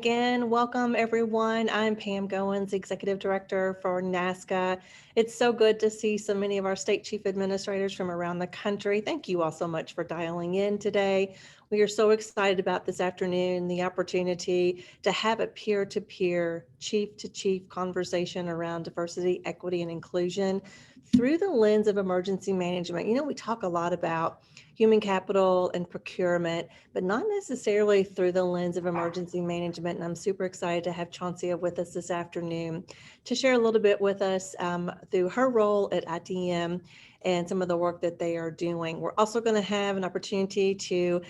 again. Welcome, everyone. I'm Pam Goins, Executive Director for NASCA. It's so good to see so many of our state chief administrators from around the country. Thank you all so much for dialing in today. We are so excited about this afternoon, the opportunity to have a peer-to-peer, chief-to-chief conversation around diversity, equity, and inclusion through the lens of emergency management. You know, we talk a lot about human capital and procurement, but not necessarily through the lens of emergency management. And I'm super excited to have Chauncia with us this afternoon to share a little bit with us through her role at ITM and some of the work that they are doing. We're also going to have an opportunity to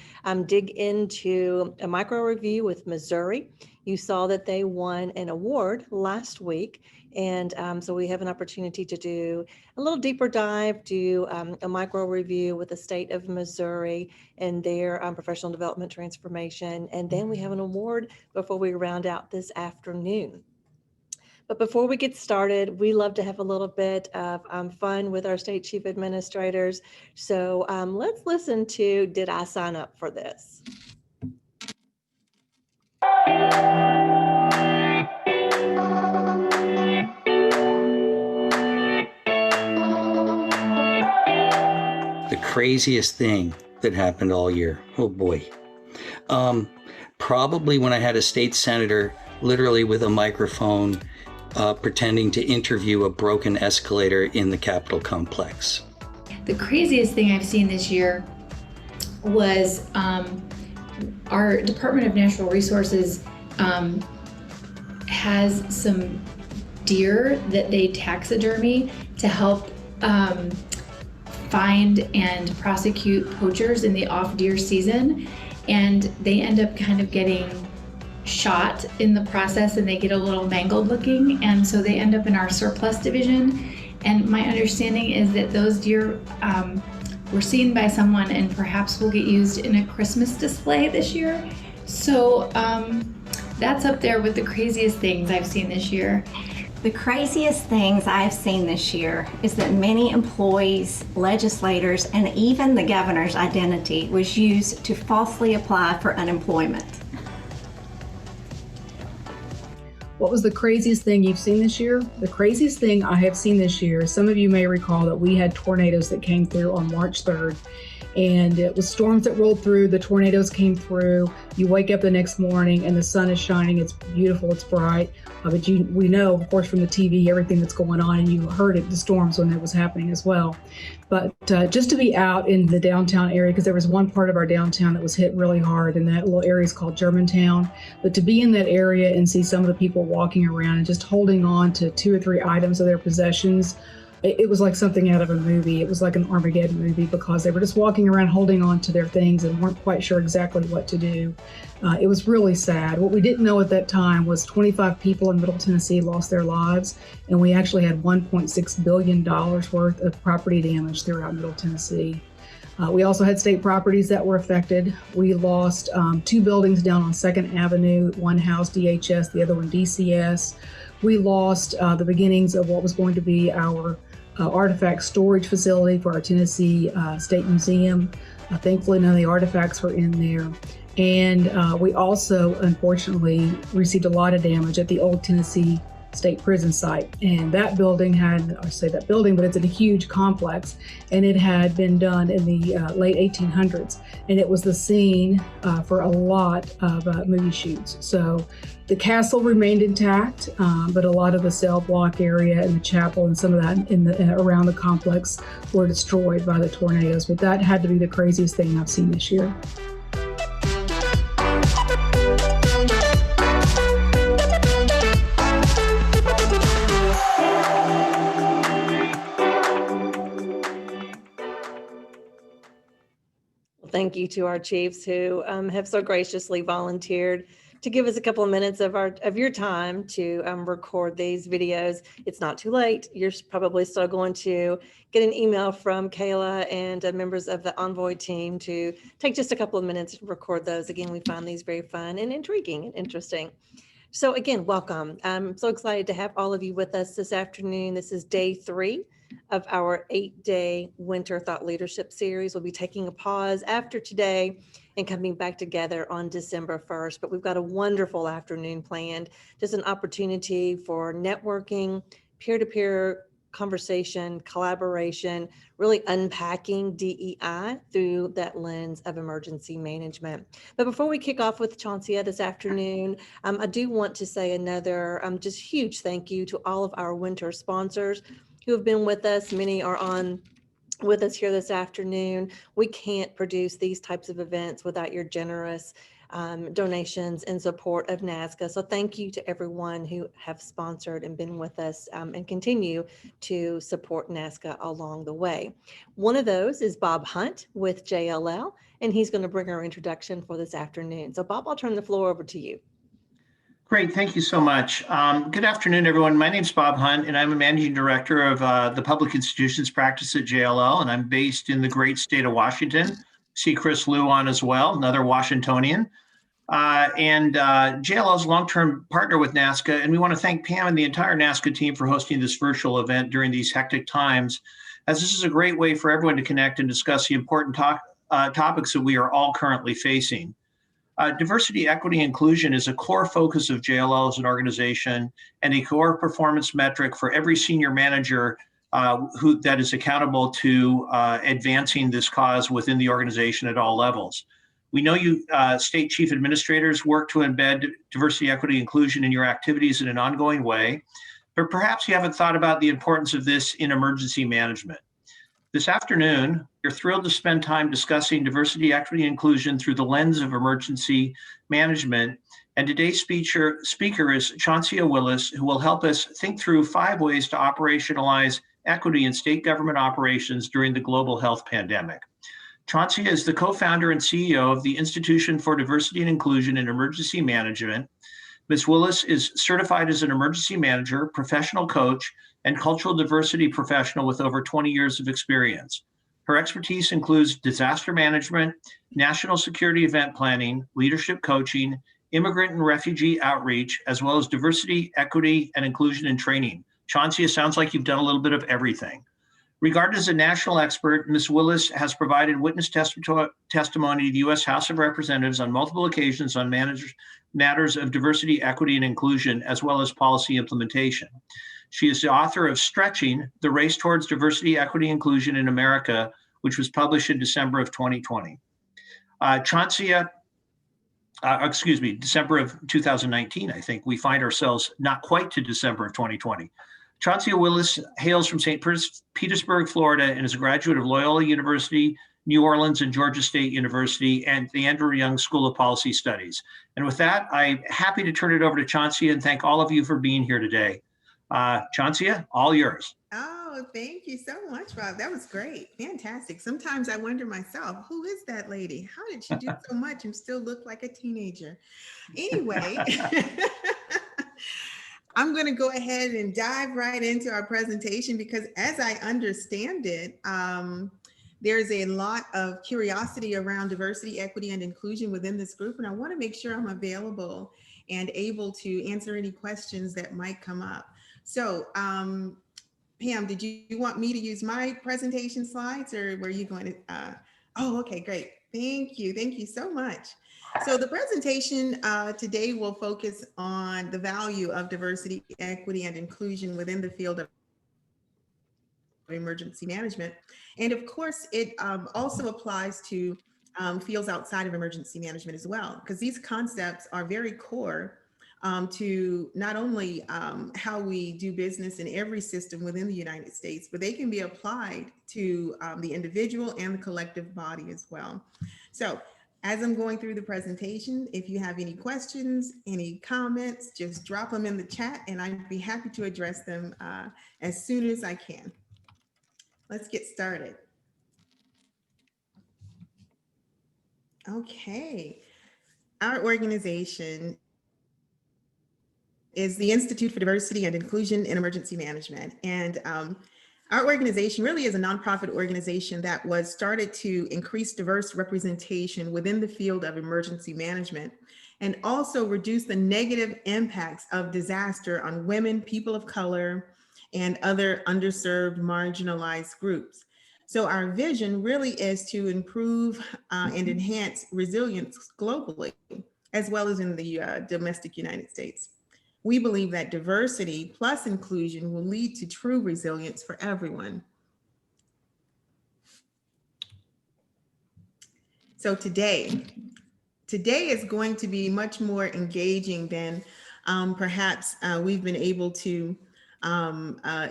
dig into a micro review with Missouri. You saw that they won an award last week. And so we have an opportunity to do a little deeper dive, do a micro review with the state of Missouri and their professional development transformation. And then we have an award before we round out this afternoon. But before we get started, we love to have a little bit of fun with our state chief administrators. So let's listen to Did I Sign Up for This? The craziest thing that happened all year. Oh boy. Probably when I had a state senator literally with a microphone pretending to interview a broken escalator in the Capitol complex. The craziest thing I've seen this year was our Department of Natural Resources has some deer that they taxidermy to help find and prosecute poachers in the off-deer season, and they end up kind of getting shot in the process and they get a little mangled looking, and so they end up in our surplus division. And my understanding is that those deer were seen by someone and perhaps will get used in a Christmas display this year. So that's up there with the craziest things I've seen this year. The craziest things I've seen this year is that many employees, legislators, and even the governor's identity was used to falsely apply for unemployment. What was the craziest thing you've seen this year? The craziest thing I have seen this year, some of you may recall that we had tornadoes that came through on March 3rd. And it was storms that rolled through, the tornadoes came through, you wake up the next morning and the sun is shining, it's beautiful, it's bright. But we know, of course, from the TV, everything that's going on, and you heard it, the storms when it was happening as well. But just to be out in the downtown area, because there was one part of our downtown that was hit really hard, and that little area is called Germantown. But to be in that area and see some of the people walking around and just holding on to 2 or 3 items of their possessions, it was like something out of a movie. It was like an Armageddon movie because they were just walking around holding on to their things and weren't quite sure exactly what to do. It was really sad. What we didn't know at that time was 25 people in Middle Tennessee lost their lives, and we actually had $1.6 billion worth of property damage throughout Middle Tennessee. We also had state properties that were affected. We lost 2 buildings down on 2nd Avenue, one house DHS, the other one DCS. We lost the beginnings of what was going to be our artifact storage facility for our Tennessee State Museum. Thankfully, none of the artifacts were in there. And we also, unfortunately, received a lot of damage at the old Tennessee State Prison site. And that building had, I say that building, but it's a huge complex, and it had been done in the late 1800s. And it was the scene for a lot of movie shoots. So the castle remained intact, but a lot of the cell block area and the chapel and some of that around the complex were destroyed by the tornadoes. But that had to be the craziest thing I've seen this year. Thank you to our chiefs who have so graciously volunteered to give us a couple of minutes of your time to record these videos. It's not too late. You're probably still going to get an email from Kayla and members of the Envoy team to take just a couple of minutes to record those. Again, we find these very fun and intriguing and interesting. So again, welcome. I'm so excited to have all of you with us this afternoon. This is day 3 of our 8-day Winter Thought Leadership Series. We'll be taking a pause after today and coming back together on December 1st. But we've got a wonderful afternoon planned, just an opportunity for networking, peer-to-peer conversation, collaboration, really unpacking DEI through that lens of emergency management. But before we kick off with Chauncey this afternoon, I do want to say another just huge thank you to all of our winter sponsors who have been with us. Many are on with us here this afternoon. We can't produce these types of events without your generous donations and support of NASCA. So thank you to everyone who have sponsored and been with us and continue to support NASCA along the way. One of those is Bob Hunt with JLL, and he's going to bring our introduction for this afternoon. So Bob, I'll turn the floor over to you. Great, thank you so much. Good afternoon, everyone. My name is Bob Hunt, and I'm a managing director of the Public Institutions Practice at JLL, and I'm based in the great state of Washington. See Chris Liu on as well, another Washingtonian. JLL is a long-term partner with NASCA, and we want to thank Pam and the entire NASCA team for hosting this virtual event during these hectic times, as this is a great way for everyone to connect and discuss the important topics that we are all currently facing. Diversity, equity, inclusion is a core focus of JLL as an organization and a core performance metric for every senior manager that is accountable to advancing this cause within the organization at all levels. We know you state chief administrators work to embed diversity, equity, inclusion in your activities in an ongoing way, but perhaps you haven't thought about the importance of this in emergency management. This afternoon, you're thrilled to spend time discussing diversity, equity, and inclusion through the lens of emergency management. And today's speaker is Chauncey Willis, who will help us think through 5 ways to operationalize equity in state government operations during the global health pandemic. Chauncey is the co-founder and CEO of the Institution for Diversity and Inclusion in Emergency Management. Ms. Willis is certified as an emergency manager, professional coach, and cultural diversity professional with over 20 years of experience. Her expertise includes disaster management, national security event planning, leadership coaching, immigrant and refugee outreach, as well as diversity, equity, and inclusion and training. Chauncey, it sounds like you've done a little bit of everything. Regarded as a national expert, Ms. Willis has provided witness testimony to the U.S. House of Representatives on multiple occasions on matters of diversity, equity, and inclusion, as well as policy implementation. She is the author of Stretching, The Race Towards Diversity, Equity, and Inclusion in America, which was published in December of 2020. December of 2019, I think. We find ourselves not quite to December of 2020. Chauncey Willis hails from St. Petersburg, Florida, and is a graduate of Loyola University, New Orleans, and Georgia State University, and the Andrew Young School of Policy Studies. And with that, I'm happy to turn it over to Chauncey and thank all of you for being here today. Chauncey, all yours. Oh, thank you so much, Bob. That was great. Fantastic. Sometimes I wonder myself, who is that lady? How did she do so much and still look like a teenager? Anyway, I'm going to go ahead and dive right into our presentation because as I understand it, there's a lot of curiosity around diversity, equity, and inclusion within this group. And I want to make sure I'm available and able to answer any questions that might come up. So, Pam, did you want me to use my presentation slides or were you going to? Oh, okay, great. Thank you. Thank you so much. So the presentation today will focus on the value of diversity, equity, and inclusion within the field of emergency management. And of course, it also applies to fields outside of emergency management as well, because these concepts are very core to not only how we do business in every system within the United States, but they can be applied to the individual and the collective body as well. So as I'm going through the presentation, if you have any questions, any comments, just drop them in the chat and I'd be happy to address them as soon as I can. Let's get started. Okay, our organization is the Institute for Diversity and Inclusion in Emergency Management. And our organization really is a nonprofit organization that was started to increase diverse representation within the field of emergency management and also reduce the negative impacts of disaster on women, people of color, and other underserved, marginalized groups. So our vision really is to improve and enhance resilience globally, as well as in the domestic United States. We believe that diversity plus inclusion will lead to true resilience for everyone. So today is going to be much more engaging than perhaps we've been able to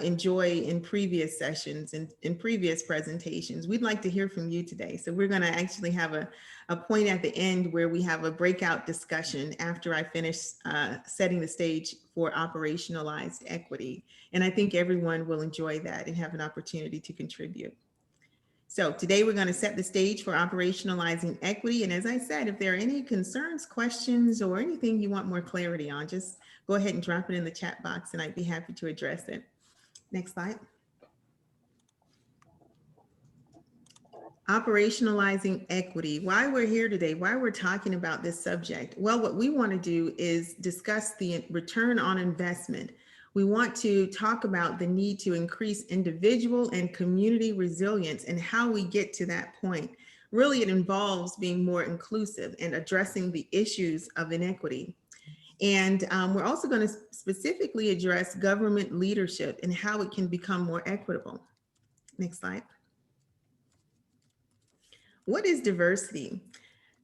enjoy in previous sessions and in previous presentations. We'd like to hear from you today. So we're going to actually have a point at the end where we have a breakout discussion after I finish setting the stage for operationalized equity. And I think everyone will enjoy that and have an opportunity to contribute. So today we're going to set the stage for operationalizing equity. And as I said, if there are any concerns, questions, or anything you want more clarity on, just go ahead and drop it in the chat box and I'd be happy to address it. Next slide. Operationalizing equity. Why we're here today, why we're talking about this subject. Well, what we want to do is discuss the return on investment. We want to talk about the need to increase individual and community resilience and how we get to that point. Really, it involves being more inclusive and addressing the issues of inequity. And we're also going to specifically address government leadership and how it can become more equitable. Next slide. What is diversity?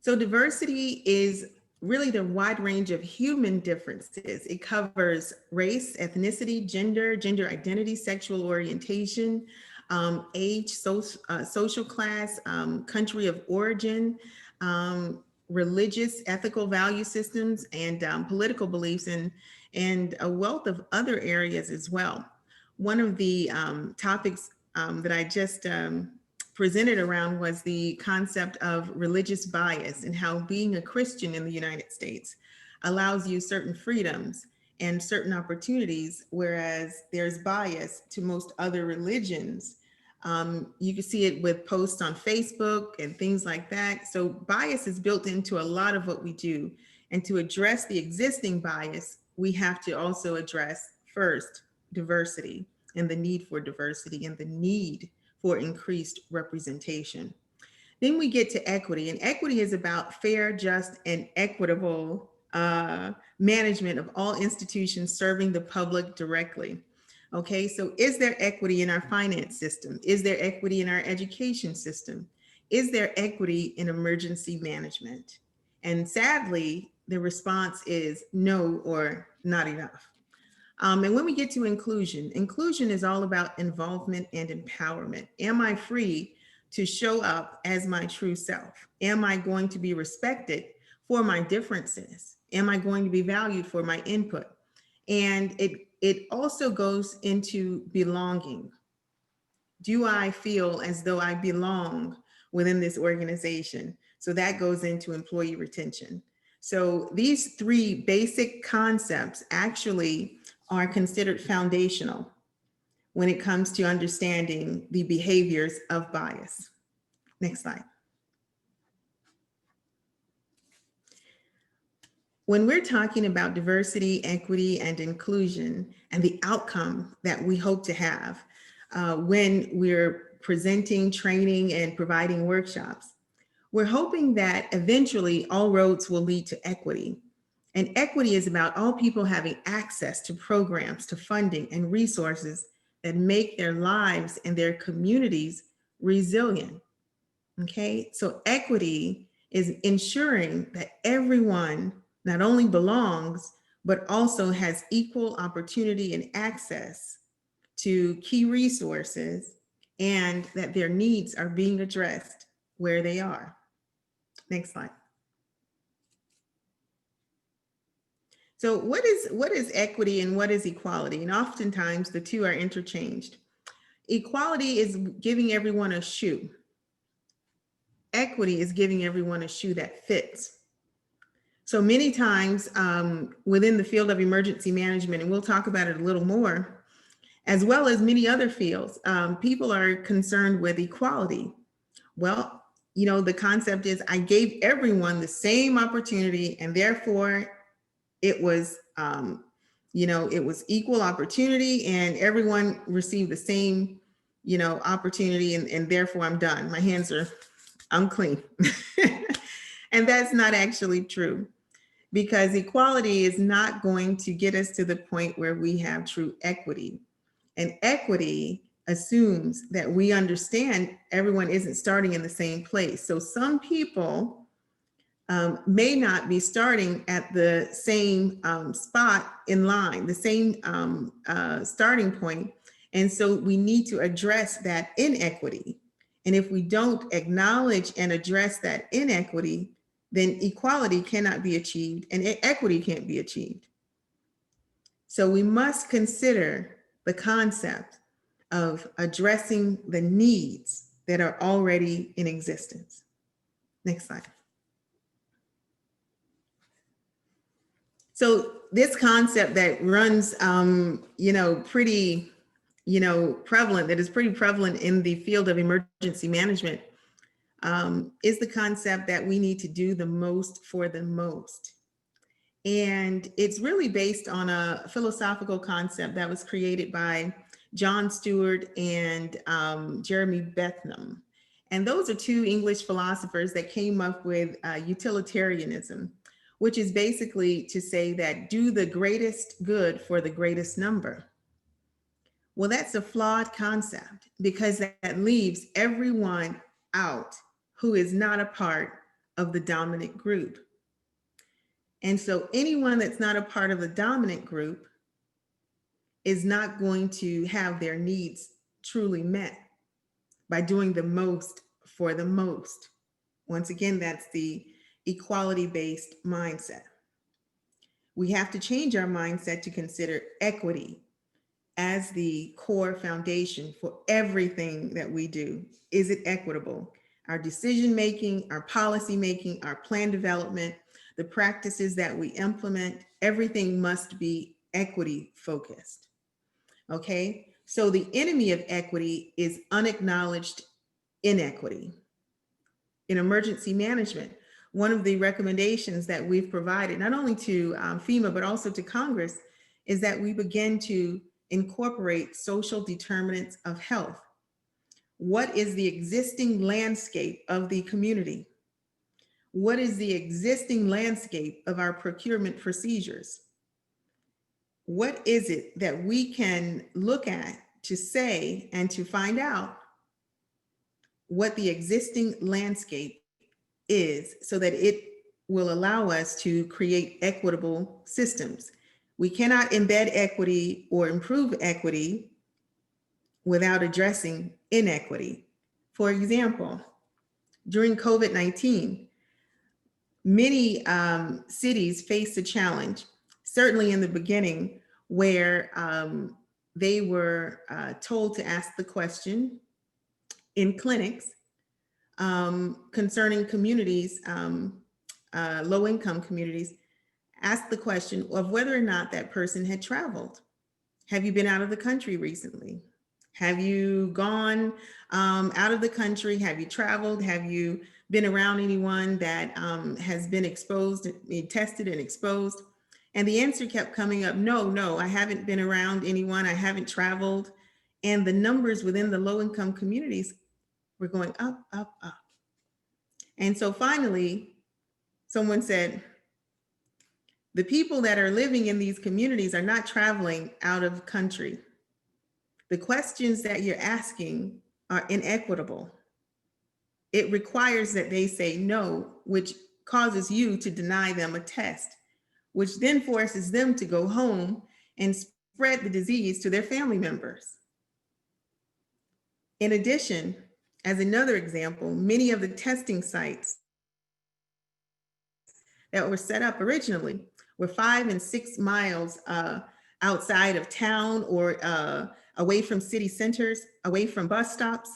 So diversity is really the wide range of human differences. It covers race, ethnicity, gender identity, sexual orientation, age, social class, country of origin, religious, ethical value systems, and political beliefs, and a wealth of other areas as well. One of the topics that I just presented around was the concept of religious bias and how being a Christian in the United States allows you certain freedoms and certain opportunities, whereas there's bias to most other religions. You can see it with posts on Facebook and things like that. So bias is built into a lot of what we do. And to address the existing bias, we have to also address first diversity and the need for diversity and the need for increased representation. Then we get to equity, and equity is about fair, just, and equitable management of all institutions serving the public directly. Okay, so is there equity in our finance system? Is there equity in our education system? Is there equity in emergency management? And sadly, the response is no or not enough. And when we get to inclusion, inclusion is all about involvement and empowerment. Am I free to show up as my true self? Am I going to be respected for my differences? Am I going to be valued for my input? And it also goes into belonging. Do I feel as though I belong within this organization? So that goes into employee retention. So these three basic concepts actually are considered foundational when it comes to understanding the behaviors of bias. Next slide. When we're talking about diversity, equity, and inclusion, and the outcome that we hope to have when we're presenting, training, and providing workshops, we're hoping that eventually all roads will lead to equity. And equity is about all people having access to programs, to funding, and resources that make their lives and their communities resilient. Okay, so equity is ensuring that everyone not only belongs, but also has equal opportunity and access to key resources, and that their needs are being addressed where they are. Next slide. So what is equity and what is equality? And oftentimes the two are interchanged. Equality is giving everyone a shoe. Equity is giving everyone a shoe that fits. So many times within the field of emergency management, and we'll talk about it a little more, as well as many other fields, people are concerned with equality. Well, you know, the concept is I gave everyone the same opportunity, and therefore it was, you know, it was equal opportunity and everyone received the same, opportunity and therefore I'm done. I'm clean. And that's not actually true, because equality is not going to get us to the point where we have true equity. And equity assumes that we understand everyone isn't starting in the same place. So some people may not be starting at the same spot in line, the same starting point. And so we need to address that inequity. And if we don't acknowledge and address that inequity, then equality cannot be achieved and equity can't be achieved. So we must consider the concept of addressing the needs that are already in existence. Next slide. So this concept that runs, pretty, prevalent, that is pretty prevalent in the field of emergency management, is the concept that we need to do the most for the most. And it's really based on a philosophical concept that was created by John Stewart and Jeremy Bentham. And those are two English philosophers that came up with utilitarianism, which is basically to say that do the greatest good for the greatest number. Well, that's a flawed concept, because that leaves everyone out who is not a part of the dominant group. And so anyone that's not a part of the dominant group is not going to have their needs truly met by doing the most for the most. Once again, that's the equality-based mindset. We have to change our mindset to consider equity as the core foundation for everything that we do. Is it equitable? Our decision-making, our policy-making, our plan development, the practices that we implement, everything must be equity-focused. Okay, so the enemy of equity is unacknowledged inequity. In emergency management, one of the recommendations that we've provided, not only to FEMA, but also to Congress, is that we begin to incorporate social determinants of health. What is the existing landscape of the community? What is the existing landscape of our procurement procedures? What is it that we can look at to say and to find out what the existing landscape is, so that it will allow us to create equitable systems? We cannot embed equity or improve equity without addressing inequity. For example, during COVID-19, many cities faced a challenge, certainly in the beginning, where they were told to ask the question in clinics concerning communities, low-income communities, ask the question of whether or not that person had traveled. Have you been out of the country recently? Have you gone out of the country? Have you traveled? Have you been around anyone that has been exposed, tested and exposed? And the answer kept coming up, no, I haven't been around anyone. I haven't traveled. And the numbers within the low-income communities were going up, up, up. And so finally, someone said, the people that are living in these communities are not traveling out of country. The questions that you're asking are inequitable. It requires that they say no, which causes you to deny them a test, which then forces them to go home and spread the disease to their family members. In addition, as another example, many of the testing sites that were set up originally were 5 and 6 miles outside of town or away from city centers, away from bus stops.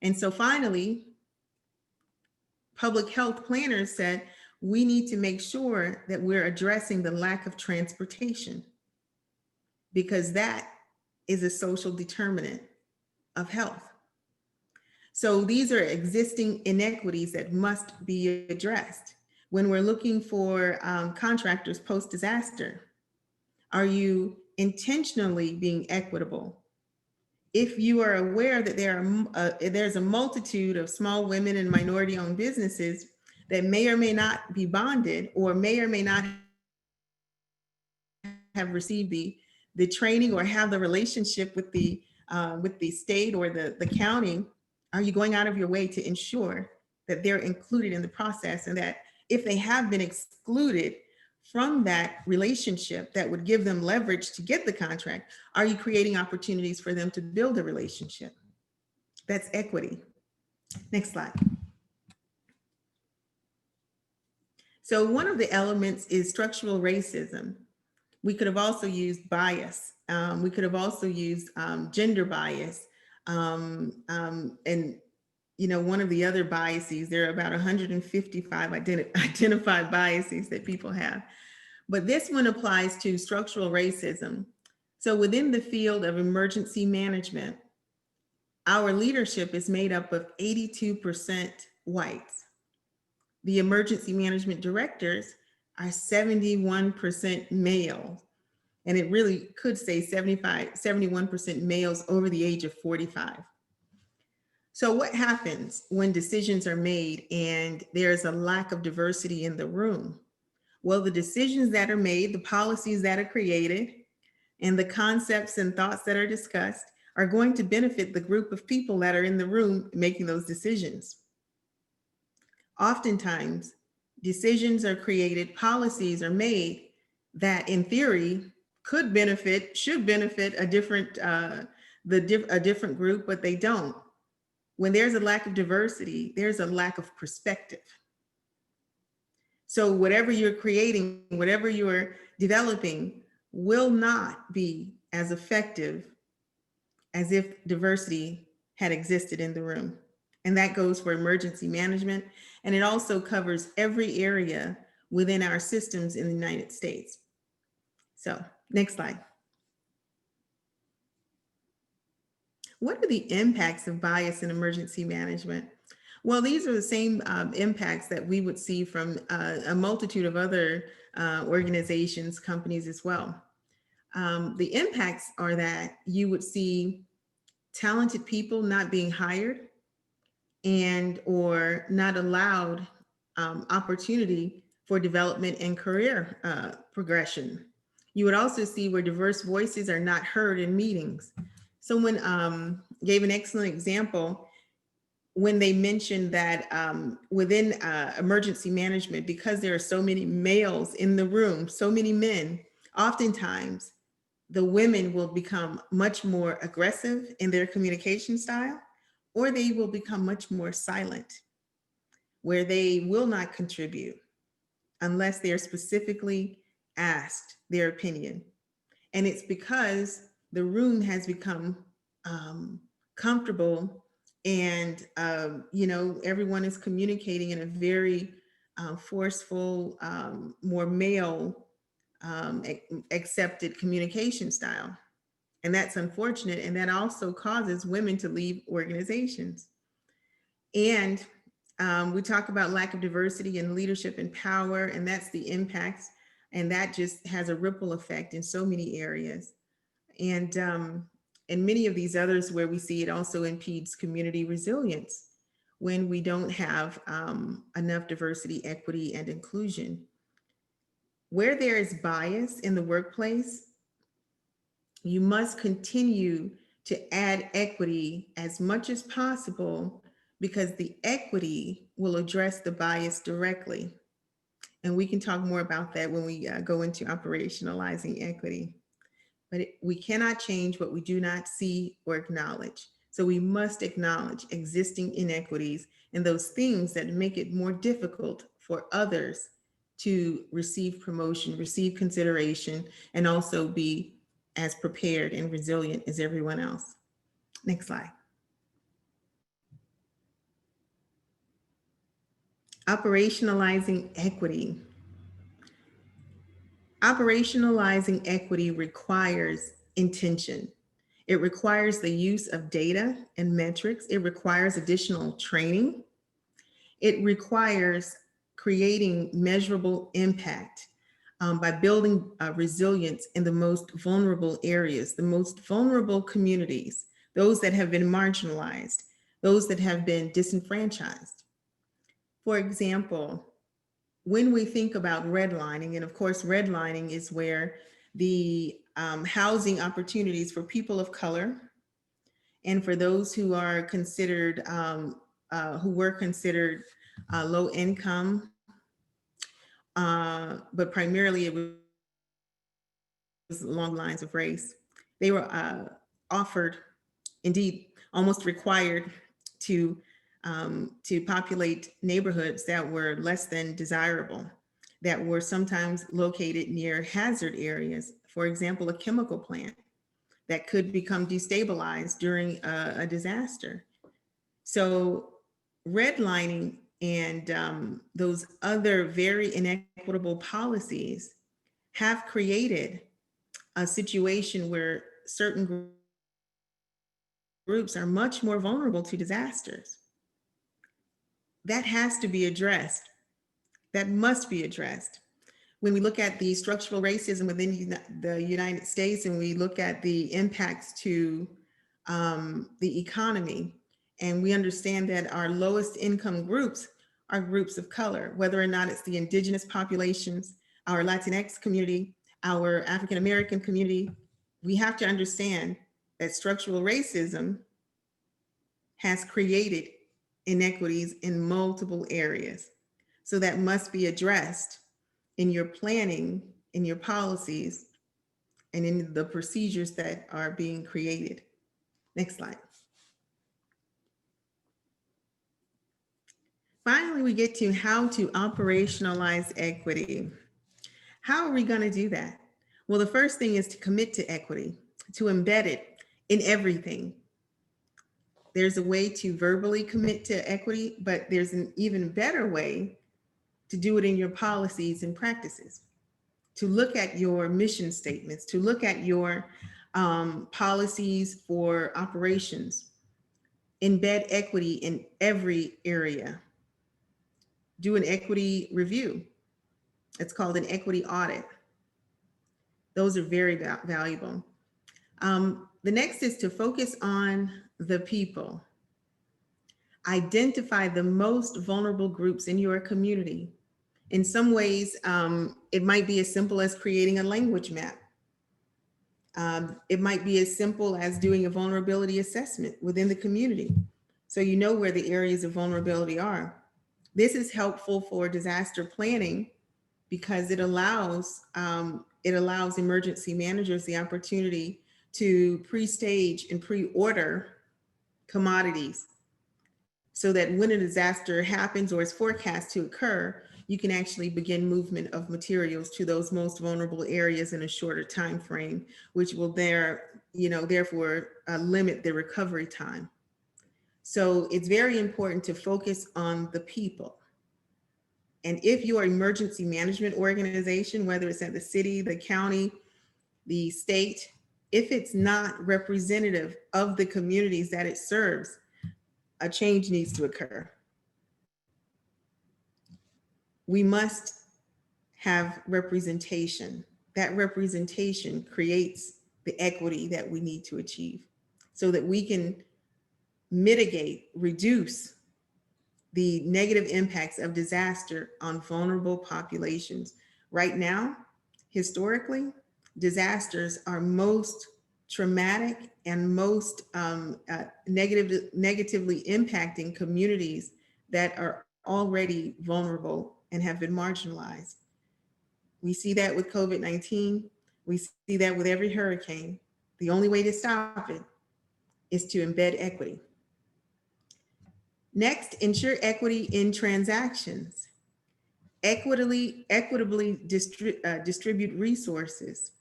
And so finally, public health planners said, we need to make sure that we're addressing the lack of transportation, because that is a social determinant of health. So these are existing inequities that must be addressed. When we're looking for contractors post-disaster, are you intentionally being equitable if you are aware that there's a multitude of small women and minority-owned businesses that may or may not be bonded, or may not have received the training or have the relationship with the state or the county, are you going out of your way to ensure that they're included in the process, and that if they have been excluded from that relationship that would give them leverage to get the contract, are you creating opportunities for them to build a relationship? That's equity. Next slide. So one of the elements is structural racism. We could have also used bias. We could have also used gender bias. And one of the other biases, there are about 155 identified biases that people have. But this one applies to structural racism. So within the field of emergency management, our leadership is made up of 82% whites. The emergency management directors are 71% male. And it really could say 71% males over the age of 45. So what happens when decisions are made and there's a lack of diversity in the room? Well, the decisions that are made, the policies that are created, and the concepts and thoughts that are discussed are going to benefit the group of people that are in the room making those decisions. Oftentimes, decisions are created, policies are made that in theory could benefit, should benefit a different group, but they don't. When there's a lack of diversity, there's a lack of perspective. So whatever you're creating, whatever you're developing will not be as effective as if diversity had existed in the room. And that goes for emergency management. And it also covers every area within our systems in the United States. So next slide. What are the impacts of bias in emergency management? Well, these are the same impacts that we would see from a multitude of other organizations, companies as well. The impacts are that you would see talented people not being hired and or not allowed opportunity for development and career progression. You would also see where diverse voices are not heard in meetings. Someone gave an excellent example when they mentioned that within emergency management, because there are so many males in the room, so many men, oftentimes the women will become much more aggressive in their communication style, or they will become much more silent, where they will not contribute unless they're specifically asked their opinion. And it's because the room has become comfortable and, everyone is communicating in a very forceful, more male accepted communication style. And that's unfortunate. And that also causes women to leave organizations. And we talk about lack of diversity in leadership and power, and that's the impacts. And that just has a ripple effect in so many areas. And many of these others where we see it also impedes community resilience when we don't have enough diversity, equity, and inclusion. Where there is bias in the workplace, you must continue to add equity as much as possible, because the equity will address the bias directly. And we can talk more about that when we go into operationalizing equity. But we cannot change what we do not see or acknowledge. So we must acknowledge existing inequities and those things that make it more difficult for others to receive promotion, receive consideration, and also be as prepared and resilient as everyone else. Next slide. Operationalizing equity. Operationalizing equity requires intention. It requires the use of data and metrics. It requires additional training. It requires creating measurable impact by building resilience in the most vulnerable areas, the most vulnerable communities, those that have been marginalized, those that have been disenfranchised. For example, when we think about redlining, and of course, redlining is where the housing opportunities for people of color and for those who are considered, who were considered low income, but primarily it was along lines of race. They were offered, indeed, almost required to populate neighborhoods that were less than desirable, that were sometimes located near hazard areas. For example, a chemical plant that could become destabilized during a disaster. So redlining and those other very inequitable policies have created a situation where certain groups are much more vulnerable to disasters. That has to be addressed. That must be addressed. When we look at the structural racism within the United States and we look at the impacts to the economy, and we understand that our lowest income groups are groups of color, whether or not it's the indigenous populations, our Latinx community, our African American community, we have to understand that structural racism has created inequities in multiple areas. So that must be addressed in your planning, in your policies, and in the procedures that are being created. Next slide. Finally, we get to how to operationalize equity. How are we going to do that? Well, the first thing is to commit to equity, to embed it in everything. There's a way to verbally commit to equity, but there's an even better way to do it in your policies and practices, to look at your mission statements, to look at your policies for operations, embed equity in every area. Do an equity review. It's called an equity audit. Those are very valuable. The next is to focus on the people. Identify the most vulnerable groups in your community. In some ways, it might be as simple as creating a language map. It might be as simple as doing a vulnerability assessment within the community, so you know where the areas of vulnerability are. This is helpful for disaster planning because it allows emergency managers the opportunity to pre-stage and pre-order commodities so that when a disaster happens or is forecast to occur, you can actually begin movement of materials to those most vulnerable areas in a shorter time frame, which will therefore limit the recovery time. So it's very important to focus on the people. And if your emergency management organization, whether it's at the city, the county, the state, if it's not representative of the communities that it serves, a change needs to occur. We must have representation. That representation creates the equity that we need to achieve so that we can mitigate, reduce the negative impacts of disaster on vulnerable populations. Right now, historically, disasters are most traumatic and most negatively impacting communities that are already vulnerable and have been marginalized. We see that with COVID-19. We see that with every hurricane. The only way to stop it is to embed equity. Next, ensure equity in transactions. Equitably distribute resources.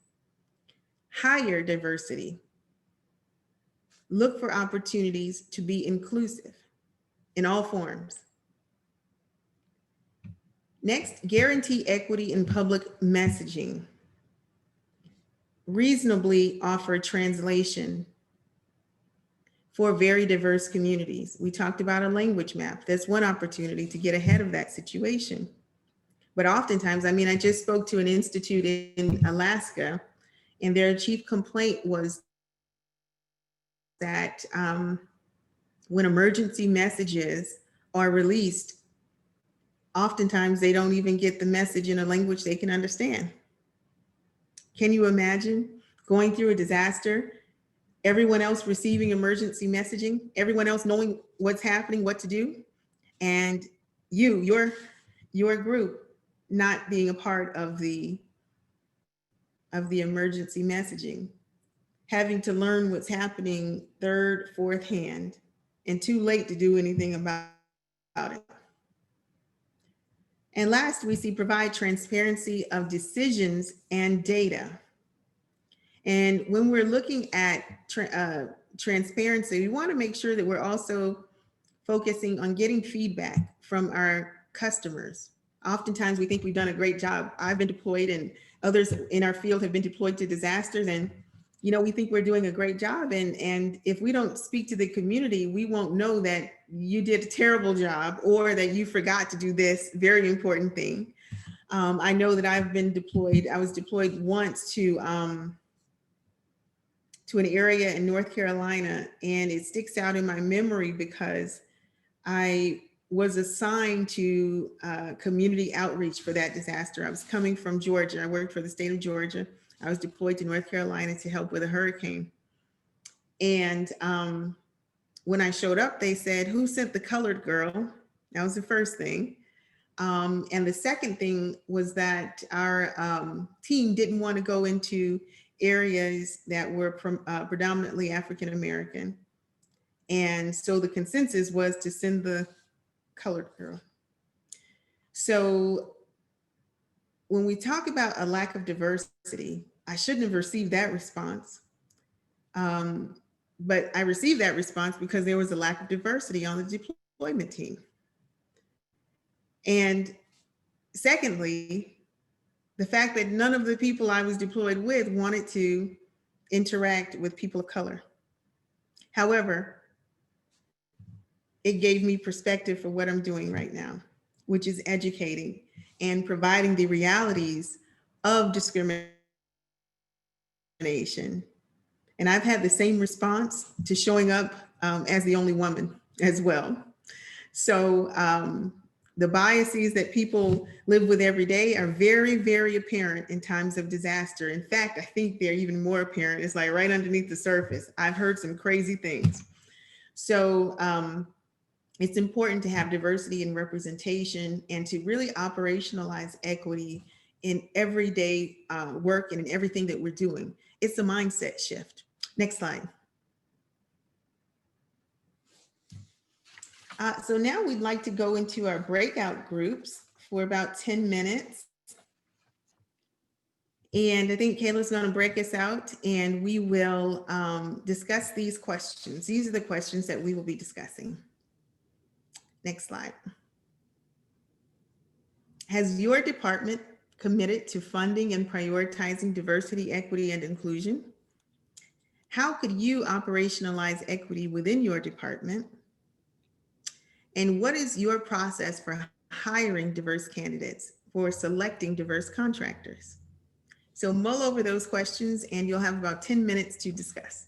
Hire diversity. Look for opportunities to be inclusive in all forms. Next, guarantee equity in public messaging. Reasonably offer translation for very diverse communities. We talked about a language map. That's one opportunity to get ahead of that situation. But oftentimes, I just spoke to an institute in Alaska, and their chief complaint was that when emergency messages are released, oftentimes they don't even get the message in a language they can understand. Can you imagine going through a disaster, everyone else receiving emergency messaging, everyone else knowing what's happening, what to do, and your group not being a part of the emergency messaging, having to learn what's happening third, fourth hand, and too late to do anything about it. And last, we see provide transparency of decisions and data. And when we're looking at transparency, we want to make sure that we're also focusing on getting feedback from our customers. Oftentimes we think we've done a great job. I've been deployed and others in our field have been deployed to disasters, and we think we're doing a great job. And if we don't speak to the community, we won't know that you did a terrible job or that you forgot to do this very important thing. I know that I've been deployed. I was deployed once to an area in North Carolina, and it sticks out in my memory because I was assigned to community outreach for that disaster. I was coming from Georgia. I worked for the state of Georgia. I was deployed to North Carolina to help with a hurricane. And when I showed up, they said, "Who sent the colored girl?" That was the first thing. And the second thing was that our team didn't want to go into areas that were predominantly African American. And so the consensus was to send the colored girl. So when we talk about a lack of diversity, I shouldn't have received that response. But I received that response because there was a lack of diversity on the deployment team. And secondly, the fact that none of the people I was deployed with wanted to interact with people of color. However, it gave me perspective for what I'm doing right now, which is educating and providing the realities of discrimination. And I've had the same response to showing up as the only woman as well. So the biases that people live with every day are very, very apparent in times of disaster. In fact, I think they're even more apparent. It's like right underneath the surface. I've heard some crazy things. So it's important to have diversity and representation and to really operationalize equity in everyday work and in everything that we're doing. It's a mindset shift. Next slide. So now we'd like to go into our breakout groups for about 10 minutes. And I think Kayla's going to break us out and we will discuss these questions. These are the questions that we will be discussing. Next slide. Has your department committed to funding and prioritizing diversity, equity, and inclusion? How could you operationalize equity within your department? And what is your process for hiring diverse candidates, for selecting diverse contractors? So mull over those questions and you'll have about 10 minutes to discuss.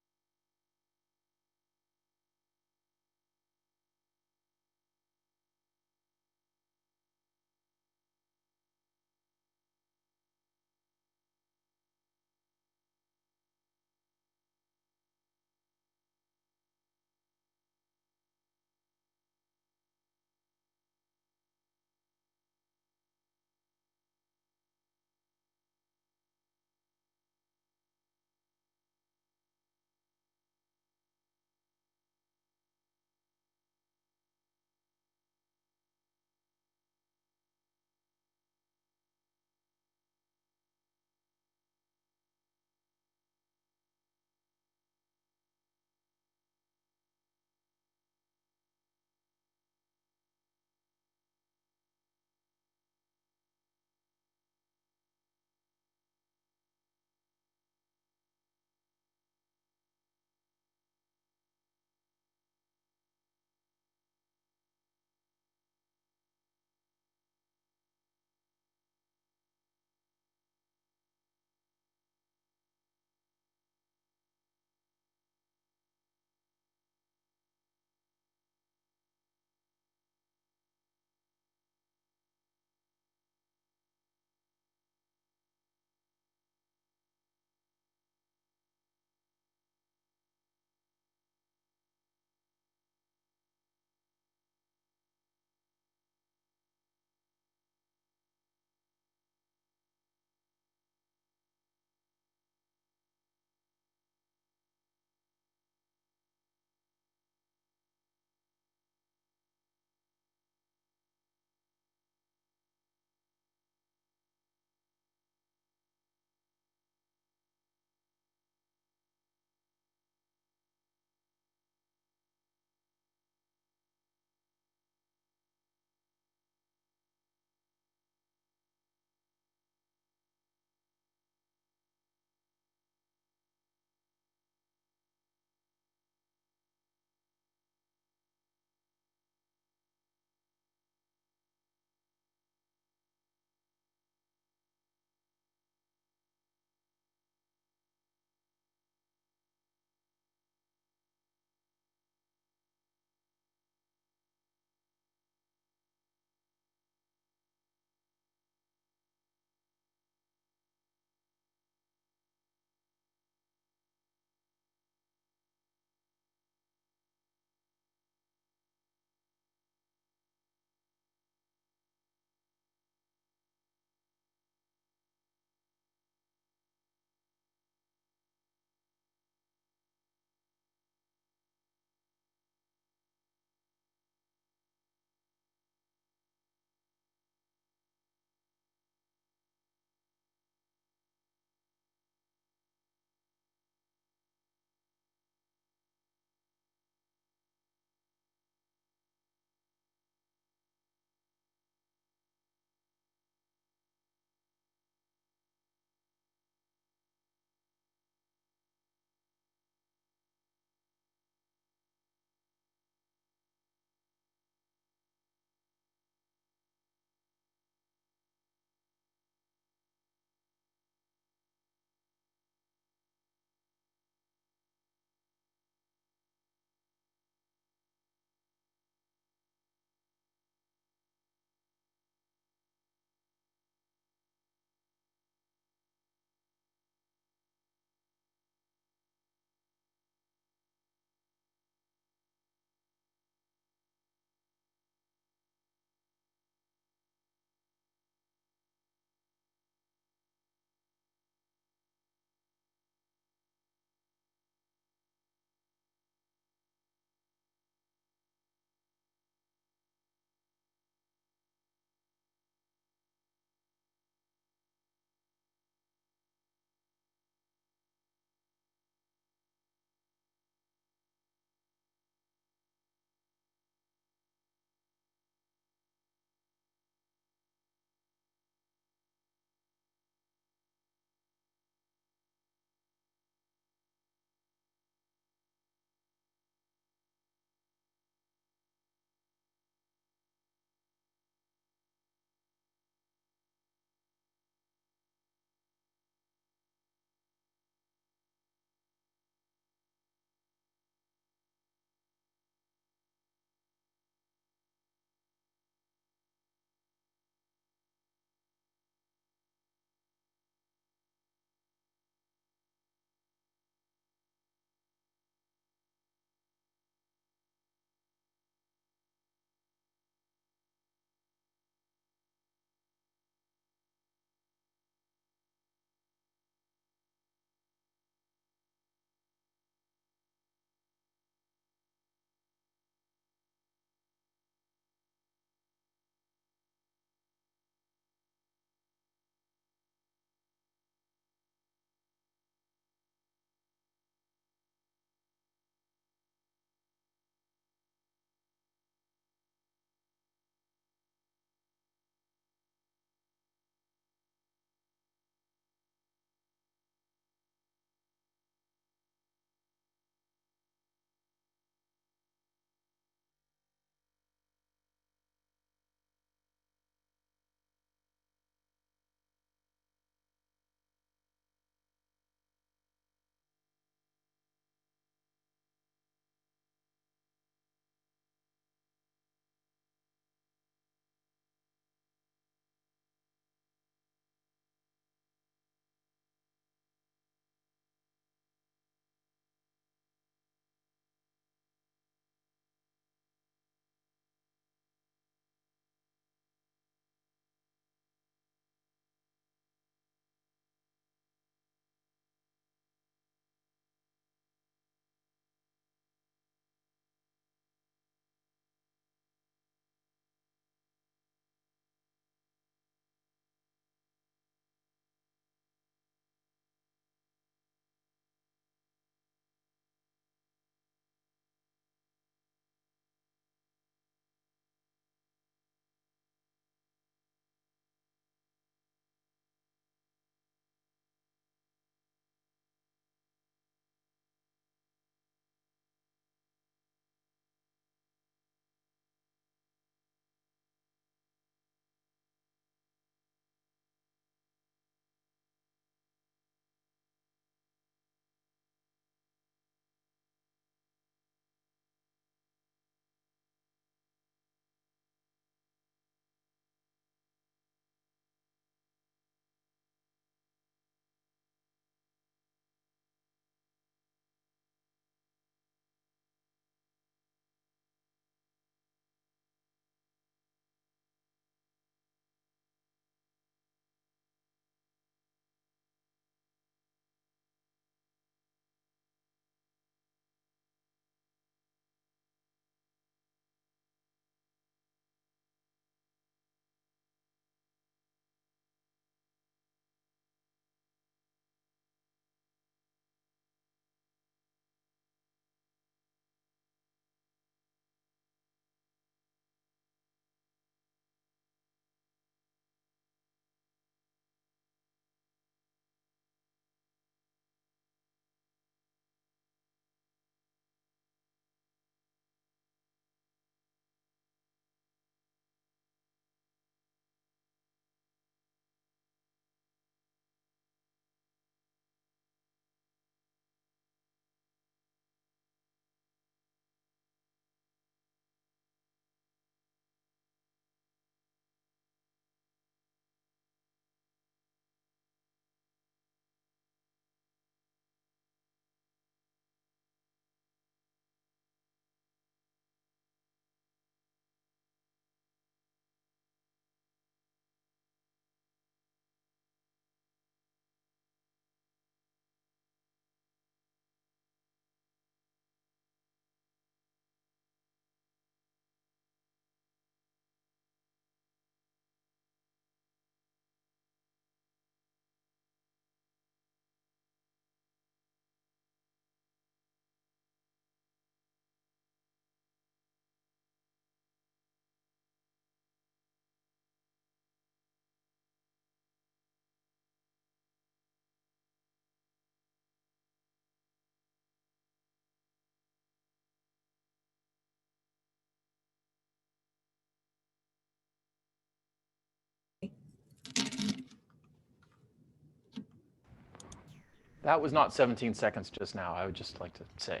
That was not 17 seconds just now, I would just like to say.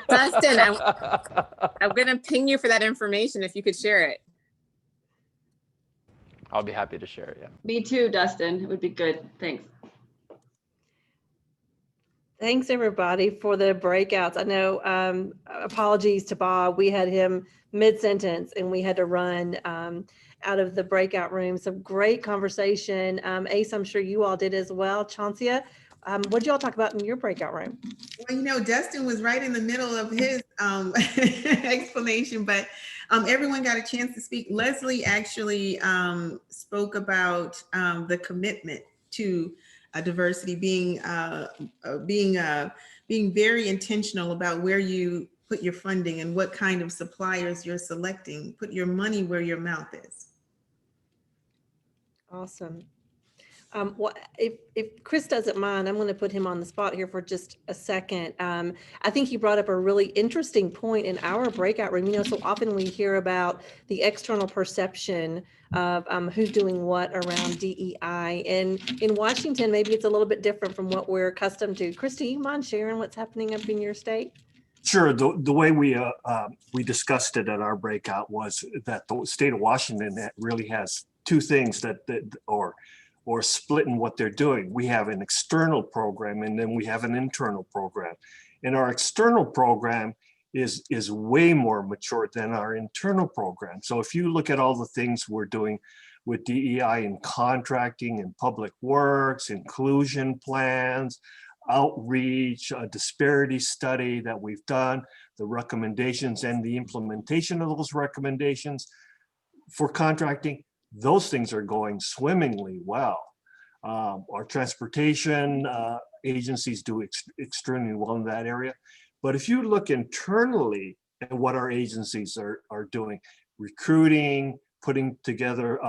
Dustin, I'm going to ping you for that information if you could share it. I'll be happy to share it, yeah. Me too, Dustin. It would be good. Thanks. Thanks, everybody, for the breakouts. I know, apologies to Bob. We had him mid-sentence and we had to run out of the breakout room. So great conversation. Ace, I'm sure you all did as well. Chauncia, what did you all talk about in your breakout room? Well, you know, Dustin was right in the middle of his explanation, but everyone got a chance to speak. Leslie actually spoke about the commitment to diversity, being very intentional about where you put your funding and what kind of suppliers you're selecting. Put your money where your mouth is. Awesome. Well, if Chris doesn't mind, I'm going to put him on the spot here for just a second. I think he brought up a really interesting point in our breakout room. You know, so often we hear about the external perception of who's doing what around DEI. And in Washington, maybe it's a little bit different from what we're accustomed to. Chris, do you mind sharing what's happening up in your state? Sure. The way we discussed it at our breakout was that the state of Washington really has two things or split in what they're doing. We have an external program and then we have an internal program. And our external program is way more mature than our internal program. So if you look at all the things we're doing with DEI in contracting and public works, inclusion plans, outreach, a disparity study that we've done, the recommendations and the implementation of those recommendations for contracting, those things are going swimmingly well. Our transportation agencies do extremely well in that area. But if you look internally at what our agencies are doing, recruiting, putting together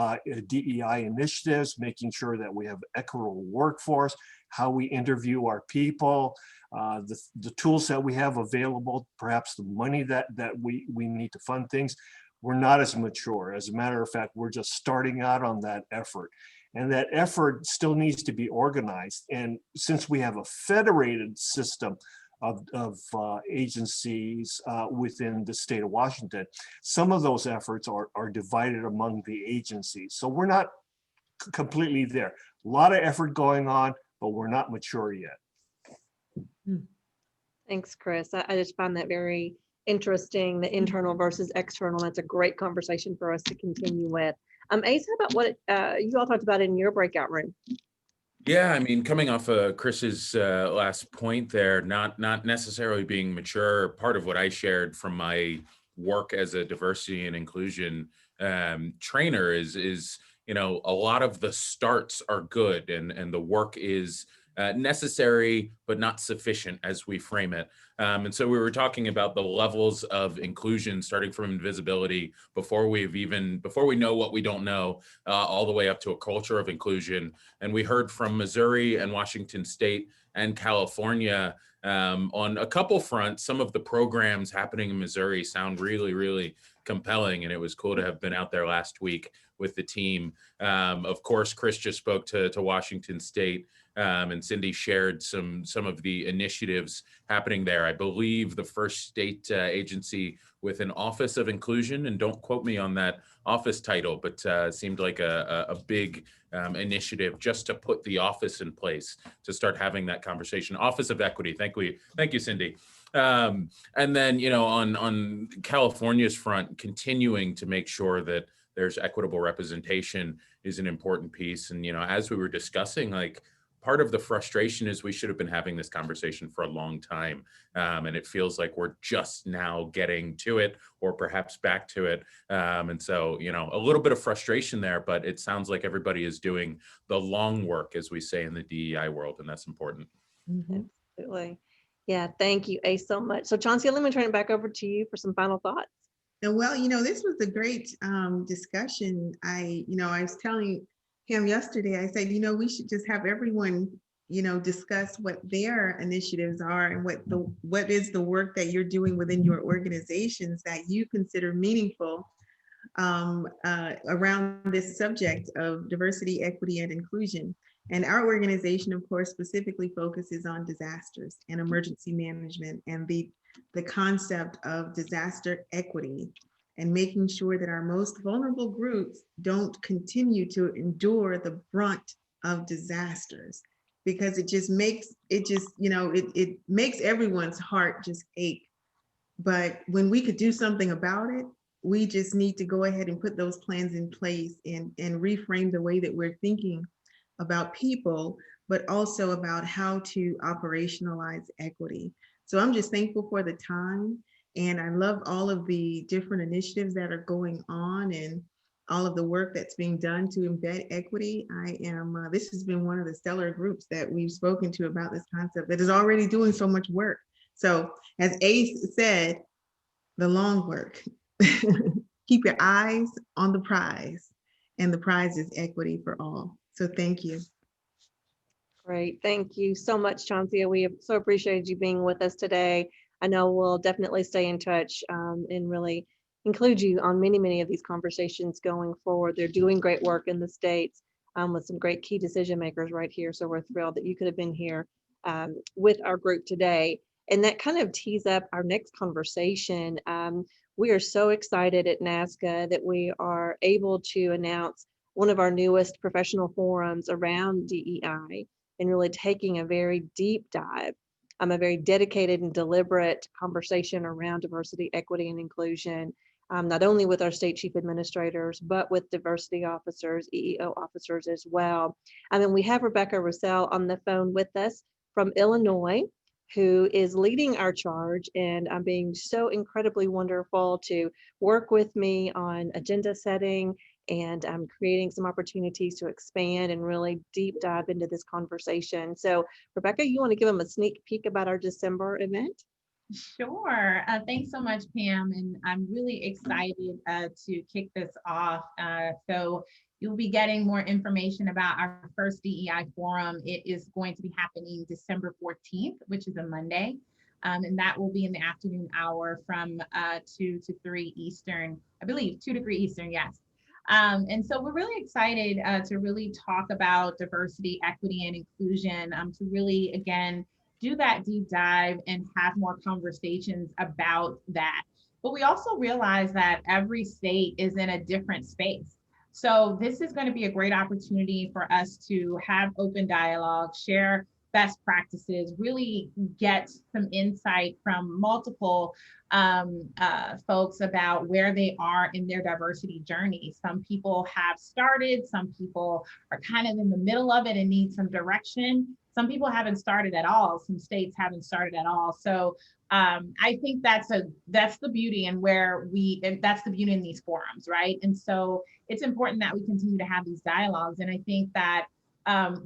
DEI initiatives, making sure that we have equitable workforce, how we interview our people, the tools that we have available, perhaps the money that we need to fund things, we're not as mature. As a matter of fact, we're just starting out on that effort. And that effort still needs to be organized. And since we have a federated system of agencies within the state of Washington, some of those efforts are divided among the agencies. So we're not completely there. A lot of effort going on, but we're not mature yet. Thanks, Chris. I just find that very interesting, the internal versus external. That's a great conversation for us to continue with. Ace, how about what you all talked about in your breakout room? Yeah, I mean, coming off of Chris's last point there, not necessarily being mature, part of what I shared from my work as a diversity and inclusion trainer is, you know, a lot of the starts are good and the work is necessary, but not sufficient as we frame it. And so we were talking about the levels of inclusion, starting from invisibility before we know what we don't know, all the way up to a culture of inclusion. And we heard from Missouri and Washington State and California on a couple fronts. Some of the programs happening in Missouri sound really, really compelling. And it was cool to have been out there last week with the team. Of course, Chris just spoke to Washington State. And Cindy shared some of the initiatives happening there. I believe the first state agency with an Office of Inclusion, and don't quote me on that office title, but seemed like a big initiative just to put the office in place to start having that conversation. Office of Equity. Thank you, Cindy. And then, you know, on California's front, continuing to make sure that there's equitable representation is an important piece. And, you know, as we were discussing, like, part of the frustration is we should have been having this conversation for a long time. And it feels like we're just now getting to it or perhaps back to it. And so, you know, a little bit of frustration there, but it sounds like everybody is doing the long work, as we say in the DEI world, and that's important. Absolutely. Yeah, thank you, Ace, so much. So Chauncia, let me turn it back over to you for some final thoughts. Well, you know, this was a great discussion. I was telling him yesterday, I said, you know, we should just have everyone, you know, discuss what their initiatives are and what is the work that you're doing within your organizations that you consider meaningful around this subject of diversity, equity, and inclusion. And our organization, of course, specifically focuses on disasters and emergency management and the concept of disaster equity and making sure that our most vulnerable groups don't continue to endure the brunt of disasters, because it makes everyone's heart just ache. But when we could do something about it, we just need to go ahead and put those plans in place and reframe the way that we're thinking about people, but also about how to operationalize equity. So I'm just thankful for the time. And I love all of the different initiatives that are going on and all of the work that's being done to embed equity. This has been one of the stellar groups that we've spoken to about this concept that is already doing so much work. So as Ace said, the long work. Keep your eyes on the prize, and the prize is equity for all. So thank you. Great. Thank you so much, Chauncey. We have so appreciated you being with us today. I know we'll definitely stay in touch and really include you on many of these conversations going forward. They're doing great work in the states with some great key decision makers right here. So we're thrilled that you could have been here with our group today. And that kind of tees up our next conversation. We are so excited at NASCA that we are able to announce one of our newest professional forums around DEI and really taking a very deep dive, a very dedicated and deliberate conversation around diversity, equity, and inclusion, not only with our state chief administrators, but with diversity officers, EEO officers as well. And then we have Rebecca Russell on the phone with us from Illinois, who is leading our charge, and being so incredibly wonderful to work with me on agenda setting and creating some opportunities to expand and really deep dive into this conversation. So Rebecca, you want to give them a sneak peek about our December event? Sure. Thanks so much, Pam. And I'm really excited to kick this off. So you'll be getting more information about our first DEI forum. It is going to be happening December 14th, which is a Monday. And that will be in the afternoon hour from 2 to 3 Eastern, I believe, 2 to 3 Eastern, yes. And so we're really excited to really talk about diversity, equity, and inclusion, to really, again, do that deep dive and have more conversations about that. But we also realize that every state is in a different space. So this is going to be a great opportunity for us to have open dialogue, share best practices, really get some insight from multiple folks about where they are in their diversity journey. Some people have started, some people are kind of in the middle of it and need some direction. Some people haven't started at all. Some states haven't started at all. So I think that's the beauty and that's the beauty in these forums, right? And so it's important that we continue to have these dialogues. And I think that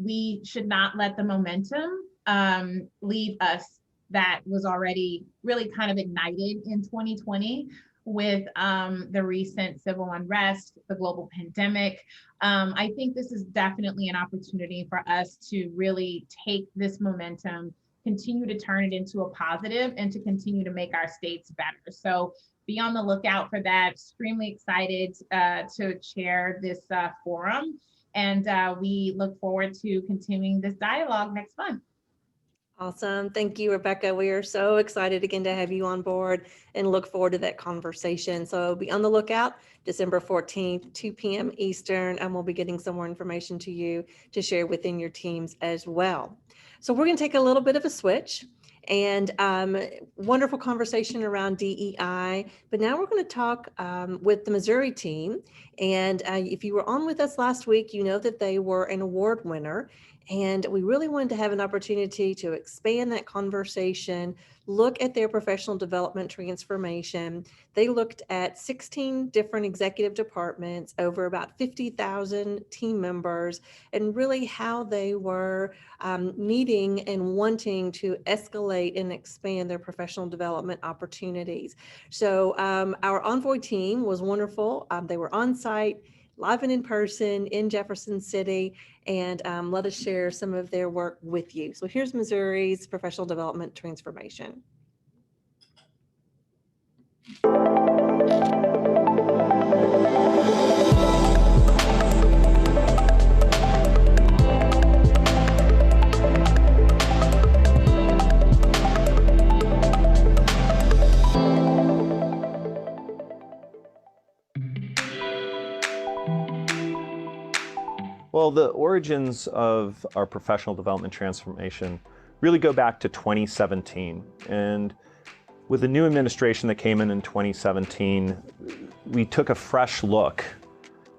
we should not let the momentum leave us that was already really kind of ignited in 2020 with the recent civil unrest, the global pandemic. I think this is definitely an opportunity for us to really take this momentum, continue to turn it into a positive, and to continue to make our states better. So be on the lookout for that. Extremely excited to chair this forum. And we look forward to continuing this dialogue next month. Awesome. Thank you, Rebecca. We are so excited again to have you on board and look forward to that conversation. So be on the lookout, December 14th, 2 p.m. Eastern, and we'll be getting some more information to you to share within your teams as well. So we're going to take a little bit of a switch and wonderful conversation around DEI, but now we're going to talk with the Missouri team. And if you were on with us last week, you know that they were an award winner. And we really wanted to have an opportunity to expand that conversation, look at their professional development transformation. They looked at 16 different executive departments, over about 50,000 team members, and really how they were needing and wanting to escalate and expand their professional development opportunities. So our Envoy team was wonderful. They were on site, live and in person in Jefferson City, and let us share some of their work with you. So here's Missouri's professional development transformation. Well, the origins of our professional development transformation really go back to 2017. And with the new administration that came in 2017, we took a fresh look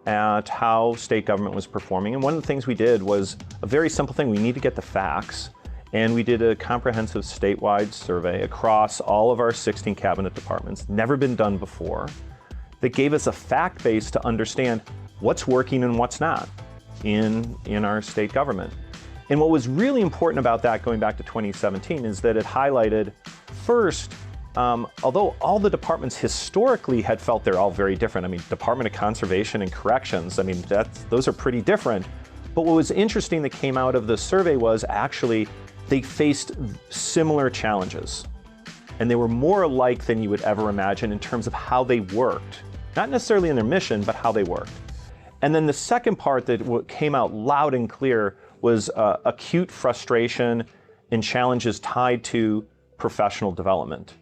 at how state government was performing. And one of the things we did was a very simple thing. We need to get the facts. And we did a comprehensive statewide survey across all of our 16 cabinet departments, never been done before, that gave us a fact base to understand what's working and what's not in our state government. And what was really important about that, going back to 2017, is that it highlighted first, although all the departments historically had felt they're all very different. I mean, Department of Conservation and Corrections, I mean, those are pretty different. But what was interesting that came out of the survey was actually they faced similar challenges. And they were more alike than you would ever imagine in terms of how they worked. Not necessarily in their mission, but how they worked. And then the second part that came out loud and clear was acute frustration and challenges tied to professional development.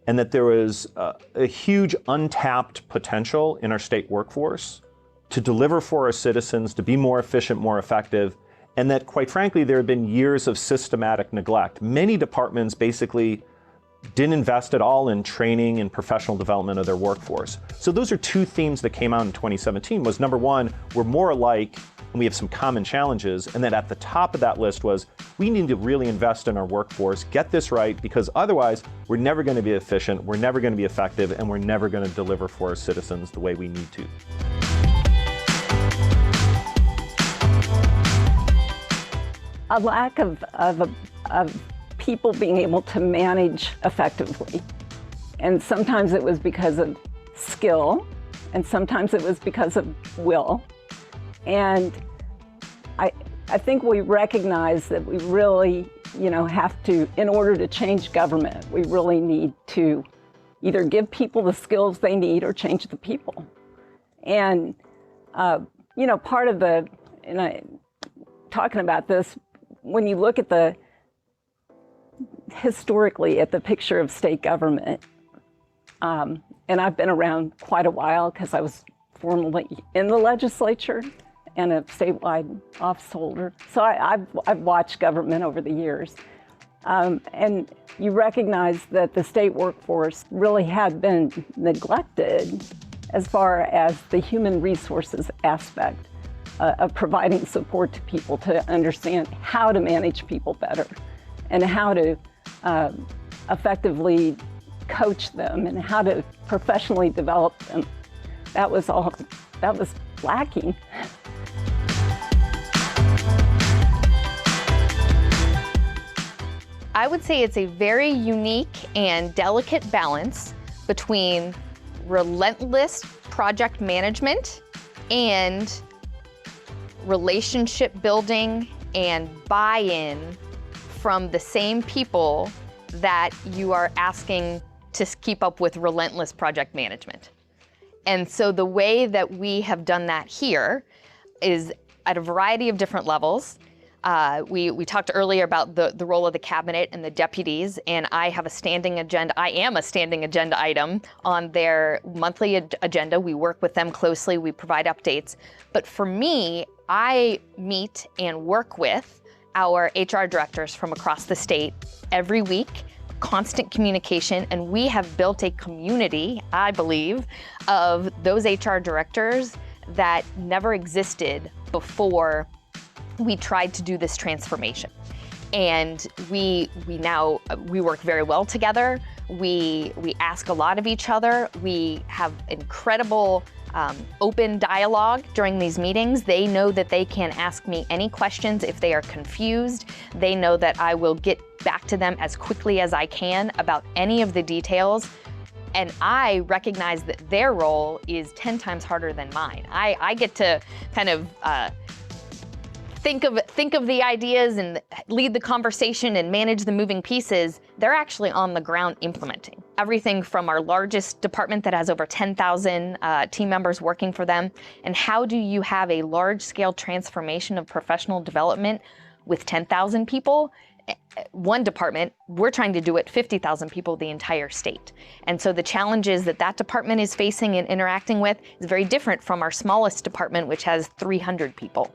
And that there was a huge untapped potential in our state workforce to deliver for our citizens, to be more efficient, more effective, and that, quite frankly, there had been years of systematic neglect. Many departments basically didn't invest at all in training and professional development of their workforce. So those are two themes that came out in 2017 was, number one, we're more alike and we have some common challenges. And then at the top of that list was, we need to really invest in our workforce, get this right, because otherwise we're never going to be efficient, we're never going to be effective, and we're never going to deliver for our citizens the way we need to. A lack of people being able to manage effectively. And sometimes it was because of skill, and sometimes it was because of will. And I think we recognize that we really, have to, in order to change government, we really need to either give people the skills they need or change the people. And, part of talking about this, when you look at historically at the picture of state government, and I've been around quite a while because I was formerly in the legislature and a statewide office holder. So I've watched government over the years. And you recognize that the state workforce really had been neglected as far as the human resources aspect of providing support to people to understand how to manage people better and how to effectively coach them and how to professionally develop them. That was lacking. I would say it's a very unique and delicate balance between relentless project management and relationship building and buy-in from the same people that you are asking to keep up with relentless project management. And so the way that we have done that here is at a variety of different levels. We talked earlier about the role of the cabinet and the deputies, and I am a standing agenda item on their monthly agenda. We work with them closely, we provide updates. But for me, I meet and work with our HR directors from across the state every week, constant communication, and we have built a community, I believe, of those HR directors that never existed before we tried to do this transformation. And we work very well together. We ask a lot of each other. We have incredible open dialogue during these meetings. They know that they can ask me any questions if they are confused. They know that I will get back to them as quickly as I can about any of the details. And I recognize that their role is 10 times harder than mine. I get to kind of think of the ideas and lead the conversation and manage the moving pieces. They're actually on the ground implementing. Everything from our largest department that has over 10,000 team members working for them. And how do you have a large-scale transformation of professional development with 10,000 people? One department, we're trying to do it 50,000 people, the entire state. And so the challenges that department is facing and interacting with is very different from our smallest department, which has 300 people.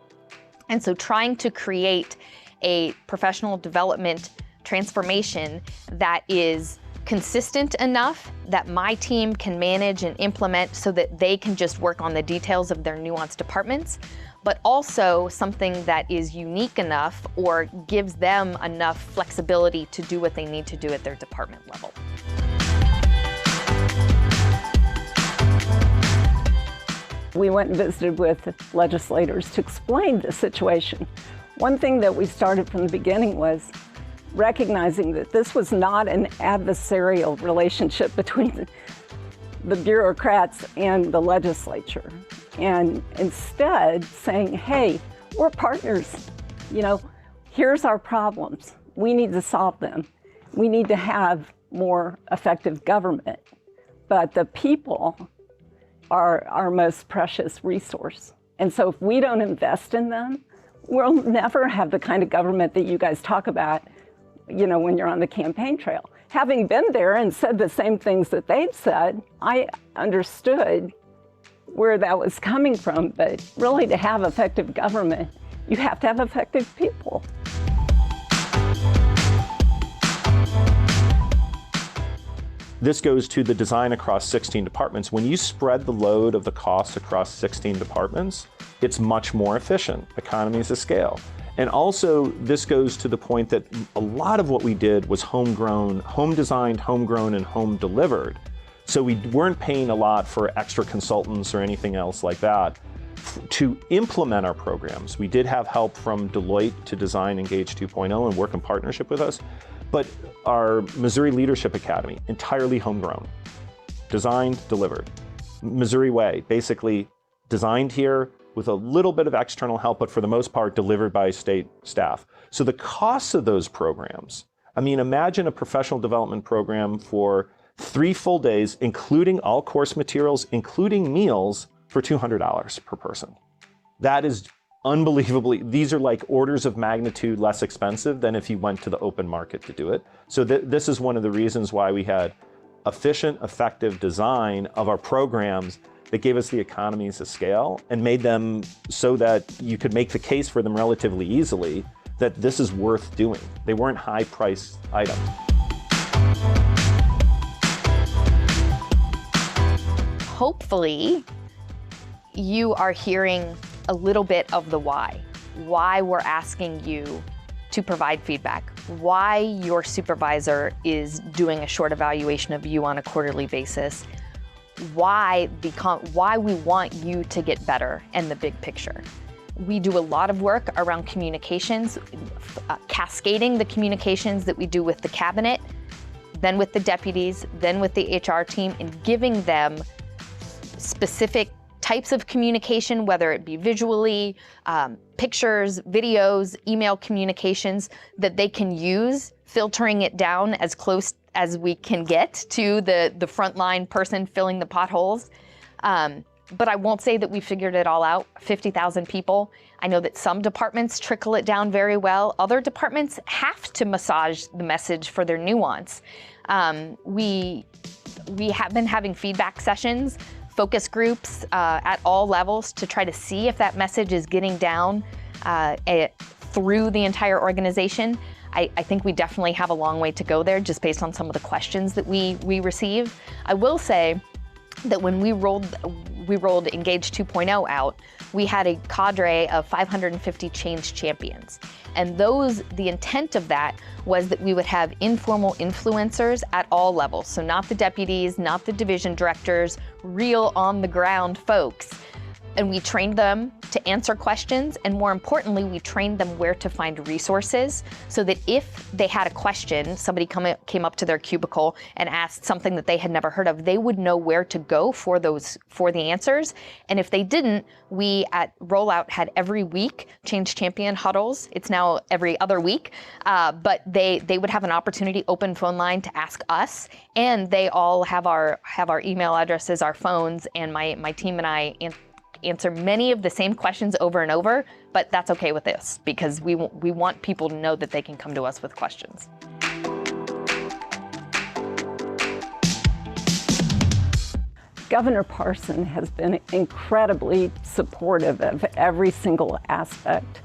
And so trying to create a professional development transformation that is consistent enough that my team can manage and implement so that they can just work on the details of their nuanced departments, but also something that is unique enough or gives them enough flexibility to do what they need to do at their department level. We went and visited with legislators to explain the situation. One thing that we started from the beginning was recognizing that this was not an adversarial relationship between the bureaucrats and the legislature. And instead saying, hey, we're partners. You know, here's our problems. We need to solve them. We need to have more effective government. But the people are our most precious resource. And so if we don't invest in them, we'll never have the kind of government that you guys talk about, you know, when you're on the campaign trail. Having been there and said the same things that they've said, I understood where that was coming from, but really to have effective government, you have to have effective people. This goes to the design across 16 departments. When you spread the load of the costs across 16 departments, it's much more efficient, economies of scale. And also, this goes to the point that a lot of what we did was homegrown, home designed, homegrown, and home delivered. So we weren't paying a lot for extra consultants or anything else like that to implement our programs. We did have help from Deloitte to design Engage 2.0 and work in partnership with us. But our Missouri Leadership Academy, entirely homegrown, designed, delivered. Missouri Way, basically designed here with a little bit of external help, but for the most part, delivered by state staff. So the costs of those programs, I mean, imagine a professional development program for 3 full days, including all course materials, including meals, for $200 per person. That is unbelievably, these are like orders of magnitude less expensive than if you went to the open market to do it. So this is one of the reasons why we had efficient, effective design of our programs that gave us the economies of scale and made them so that you could make the case for them relatively easily that this is worth doing. They weren't high-priced items. Hopefully, you are hearing a little bit of the why we're asking you to provide feedback, why your supervisor is doing a short evaluation of you on a quarterly basis, why we want you to get better and the big picture. We do a lot of work around communications, cascading the communications that we do with the cabinet, then with the deputies, then with the HR team, and giving them specific types of communication, whether it be visually, pictures, videos, email communications that they can use, filtering it down as close as we can get to the frontline person filling the potholes. But I won't say that we figured it all out, 50,000 people. I know that some departments trickle it down very well. Other departments have to massage the message for their nuance. We have been having feedback sessions, focus groups at all levels to try to see if that message is getting down through the entire organization. I think we definitely have a long way to go there just based on some of the questions that we receive. I will say that when we rolled Engage 2.0 out, we had a cadre of 550 change champions. And the intent of that was that we would have informal influencers at all levels. So not the deputies, not the division directors, real on the ground folks. And we trained them to answer questions, and more importantly, we trained them where to find resources so that if they had a question, somebody came up to their cubicle and asked something that they had never heard of, they would know where to go for the answers. And if they didn't, we at Rollout had every week change champion huddles. It's now every other week, but they would have an opportunity, open phone line to ask us, and they all have our email addresses, our phones, and my team and I answer many of the same questions over and over, but that's okay with this because we want people to know that they can come to us with questions. Governor Parson has been incredibly supportive of every single aspect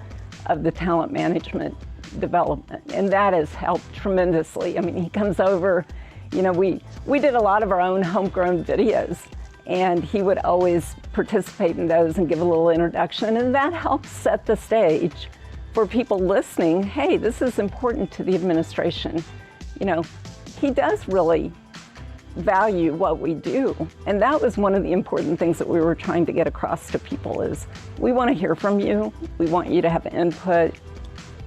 of the talent management development. And that has helped tremendously. I mean, he comes over, you know, we did a lot of our own homegrown videos, and he would always participate in those and give a little introduction, and that helps set the stage for people listening. Hey, this is important to the administration. You know, he does really value what we do. And that was one of the important things that we were trying to get across to people is we want to hear from you. We want you to have input.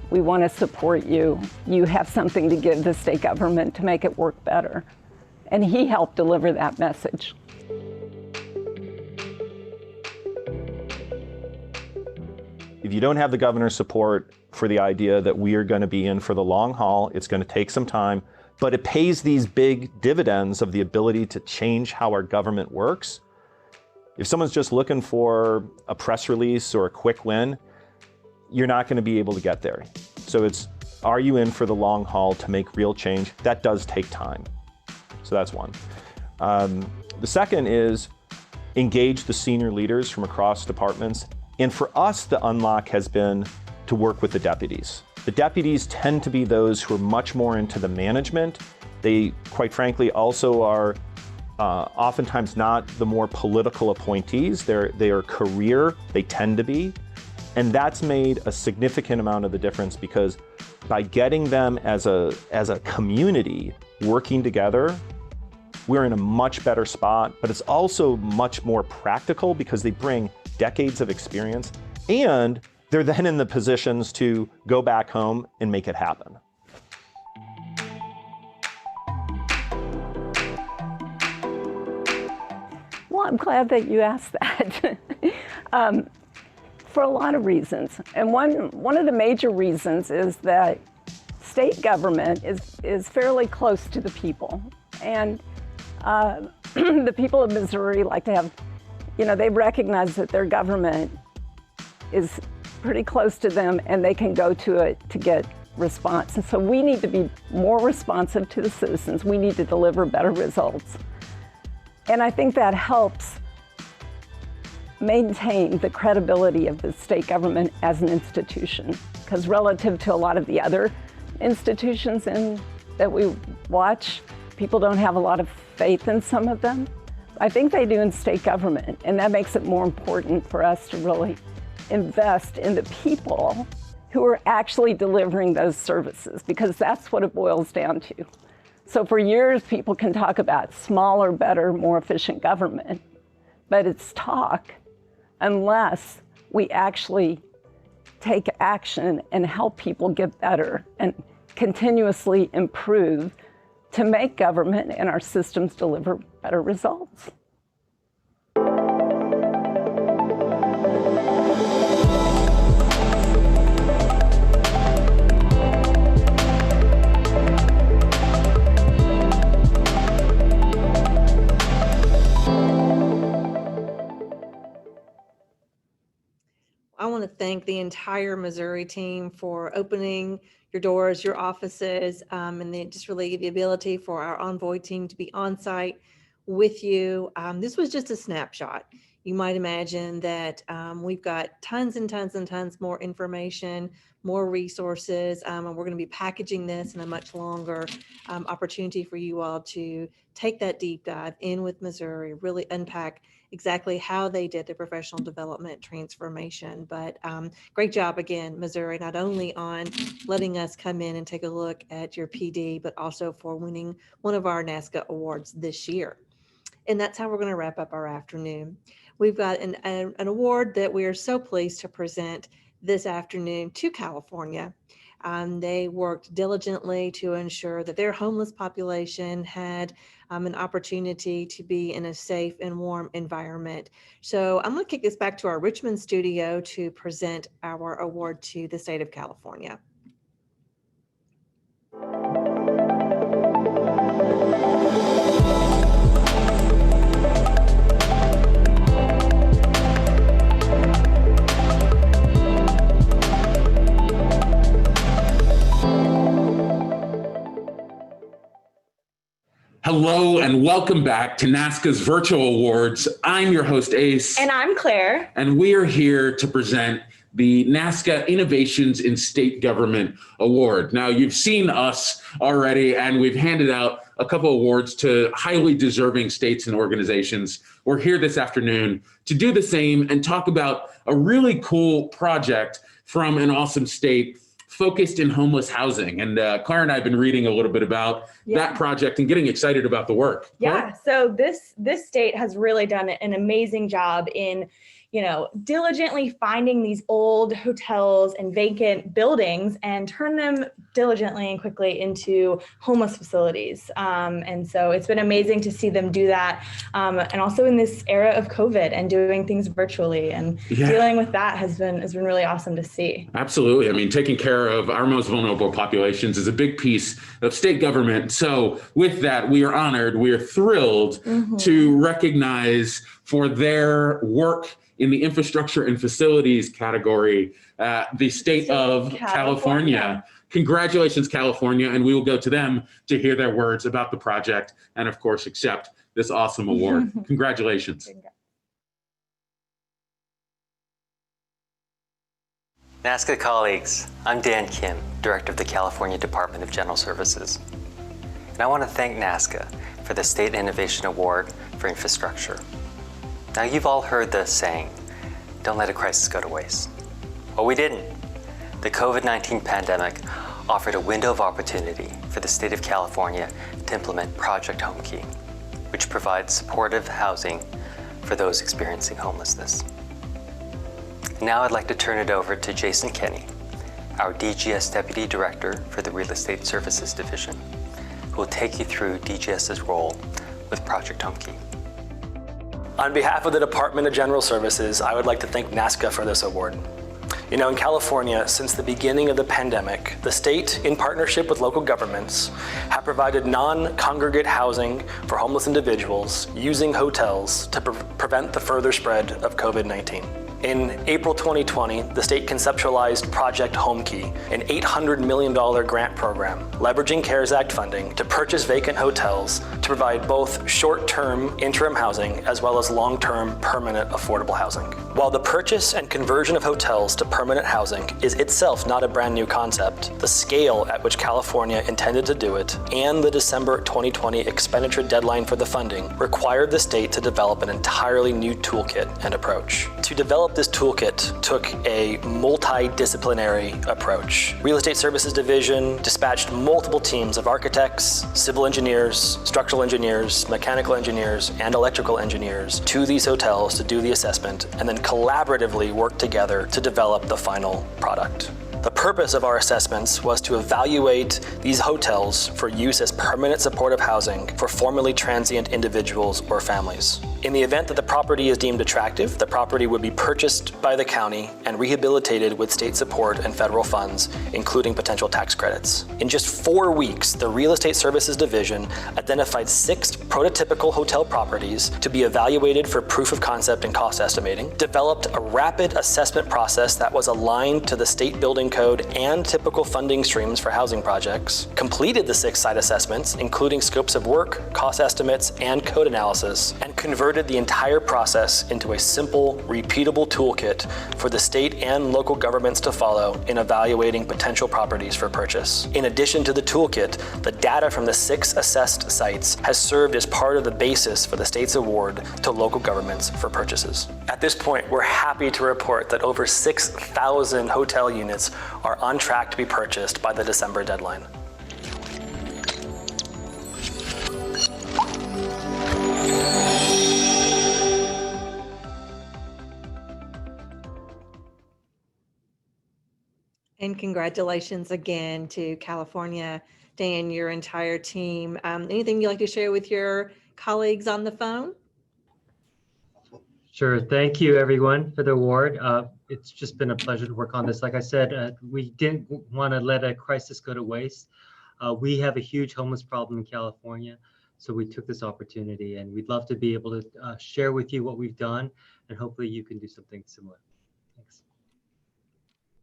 We want to support you. You have something to give the state government to make it work better. And he helped deliver that message. If you don't have the governor's support for the idea that we are going to be in for the long haul, it's going to take some time, but it pays these big dividends of the ability to change how our government works. If someone's just looking for a press release or a quick win, you're not going to be able to get there. So it's, are you in for the long haul to make real change? That does take time. So that's one. The second is engage the senior leaders from across departments. And for us, the unlock has been to work with the deputies. The deputies tend to be those who are much more into the management. They, quite frankly, also are oftentimes not the more political appointees. They are career, they tend to be. And that's made a significant amount of the difference because by getting them as a community working together, we're in a much better spot, but it's also much more practical because they bring decades of experience and they're then in the positions to go back home and make it happen. Well, I'm glad that you asked that. For a lot of reasons. And one of the major reasons is that state government is fairly close to the people. And the people of Missouri like to have, you know, they recognize that their government is pretty close to them and they can go to it to get response. And so we need to be more responsive to the citizens. We need to deliver better results. And I think that helps maintain the credibility of the state government as an institution. Because relative to a lot of the other institutions that we watch, people don't have a lot of faith in some of them. I think they do in state government, and that makes it more important for us to really invest in the people who are actually delivering those services, because that's what it boils down to. So for years, people can talk about smaller, better, more efficient government, but it's talk unless we actually take action and help people get better and continuously improve to make government and our systems deliver better results. I want to thank the entire Missouri team for opening your doors, your offices, and then just really the ability for our Envoy team to be on site with you. This was just a snapshot. You might imagine that we've got tons and tons and tons more information, more resources, and we're going to be packaging this in a much longer opportunity for you all to take that deep dive in with Missouri, really unpack exactly how they did the professional development transformation. But great job again, Missouri, not only on letting us come in and take a look at your PD, but also for winning one of our NASCA awards this year. And that's how we're going to wrap up our afternoon. We've got an award that we are so pleased to present this afternoon to California. They worked diligently to ensure that their homeless population had an opportunity to be in a safe and warm environment. So I'm going to kick this back to our Richmond studio to present our award to the state of California. Hello and welcome back to NASCA's Virtual Awards. I'm your host, Ace. And I'm Claire. And we are here to present the NASCA Innovations in State Government Award. Now, you've seen us already, and we've handed out a couple awards to highly deserving states and organizations. We're here this afternoon to do the same and talk about a really cool project from an awesome state focused in homeless housing. And Claire and I have been reading a little bit about that project and getting excited about the work. Yeah, so this state has really done an amazing job in, diligently finding these old hotels and vacant buildings and turn them diligently and quickly into homeless facilities. And so it's been amazing to see them do that. And also in this era of COVID and doing things virtually and dealing with that has been really awesome to see. Absolutely. I mean, taking care of our most vulnerable populations is a big piece of state government. So with that, we are honored, we are thrilled to recognize for their work in the infrastructure and facilities category, the state of California. Congratulations, California. And we will go to them to hear their words about the project and, of course, accept this awesome award. Congratulations. NASCA colleagues, I'm Dan Kim, Director of the California Department of General Services. And I want to thank NASCA for the State Innovation Award for Infrastructure. Now, you've all heard the saying, don't let a crisis go to waste. Well, we didn't. The COVID-19 pandemic offered a window of opportunity for the state of California to implement Project Home Key, which provides supportive housing for those experiencing homelessness. Now I'd like to turn it over to Jason Kenny, our DGS Deputy Director for the Real Estate Services Division, who will take you through DGS's role with Project Home Key. On behalf of the Department of General Services, I would like to thank NASCA for this award. In California, since the beginning of the pandemic, the state, in partnership with local governments, have provided non-congregate housing for homeless individuals using hotels to prevent the further spread of COVID-19. In April 2020, the state conceptualized Project Home Key, an $800 million grant program leveraging CARES Act funding to purchase vacant hotels to provide both short-term interim housing as well as long-term permanent affordable housing. While the purchase and conversion of hotels to permanent housing is itself not a brand new concept, the scale at which California intended to do it and the December 2020 expenditure deadline for the funding required the state to develop an entirely new toolkit and approach. To develop this toolkit took a multidisciplinary approach. Real Estate Services Division dispatched multiple teams of architects, civil engineers, structural engineers, mechanical engineers, and electrical engineers to these hotels to do the assessment and then collaboratively work together to develop the final product. The purpose of our assessments was to evaluate these hotels for use as permanent supportive housing for formerly transient individuals or families. In the event that the property is deemed attractive, the property would be purchased by the county and rehabilitated with state support and federal funds, including potential tax credits. In just 4 weeks, the Real Estate Services Division identified 6 prototypical hotel properties to be evaluated for proof of concept and cost estimating, developed a rapid assessment process that was aligned to the state building code and typical funding streams for housing projects, completed the 6 site assessments, including scopes of work, cost estimates, and code analysis, and converted the entire process into a simple, repeatable toolkit for the state and local governments to follow in evaluating potential properties for purchase. In addition to the toolkit, the data from the 6 assessed sites has served as part of the basis for the state's award to local governments for purchases. At this point, we're happy to report that over 6,000 hotel units are on track to be purchased by the December deadline. And congratulations again to California, Dan, your entire team. Anything you'd like to share with your colleagues on the phone? Sure. Thank you, everyone, for the award. It's just been a pleasure to work on this. Like I said, we didn't want to let a crisis go to waste. We have a huge homeless problem in California, so we took this opportunity, and we'd love to be able to share with you what we've done, and hopefully you can do something similar. Thanks.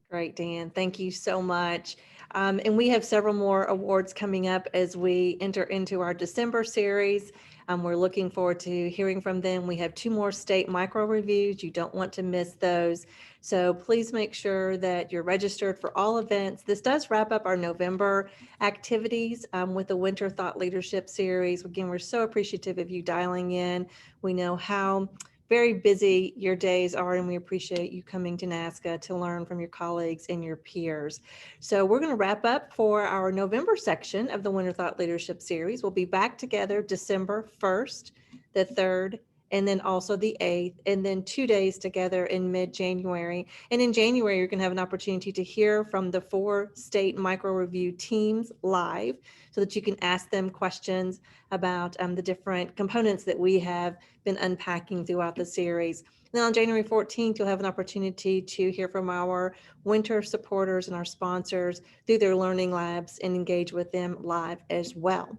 Great, Dan. Thank you so much. And we have several more awards coming up as we enter into our December series. We're looking forward to hearing from them. We have 2 more state micro reviews. You don't want to miss those. So please make sure that you're registered for all events. This does wrap up our November activities with the Winter Thought Leadership Series. Again, we're so appreciative of you dialing in. We know how very busy your days are, and we appreciate you coming to NASCA to learn from your colleagues and your peers. So we're going to wrap up for our November section of the Winter Thought Leadership Series. We'll be back together December 1st, the 3rd, and then also the 8th, and then 2 days together in mid-January. And in January, you're going to have an opportunity to hear from the 4 state micro review teams live so that you can ask them questions about the different components that we have been unpacking throughout the series. And then on January 14th, you'll have an opportunity to hear from our winter supporters and our sponsors through their learning labs and engage with them live as well.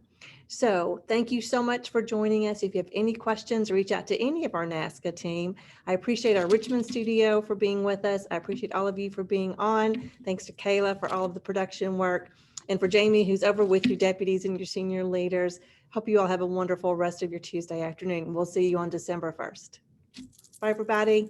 So thank you so much for joining us. If you have any questions, reach out to any of our NASCA team. I appreciate our Richmond studio for being with us. I appreciate all of you for being on. Thanks to Kayla for all of the production work. And for Jamie, who's over with your deputies and your senior leaders. Hope you all have a wonderful rest of your Tuesday afternoon. We'll see you on December 1st. Bye, everybody.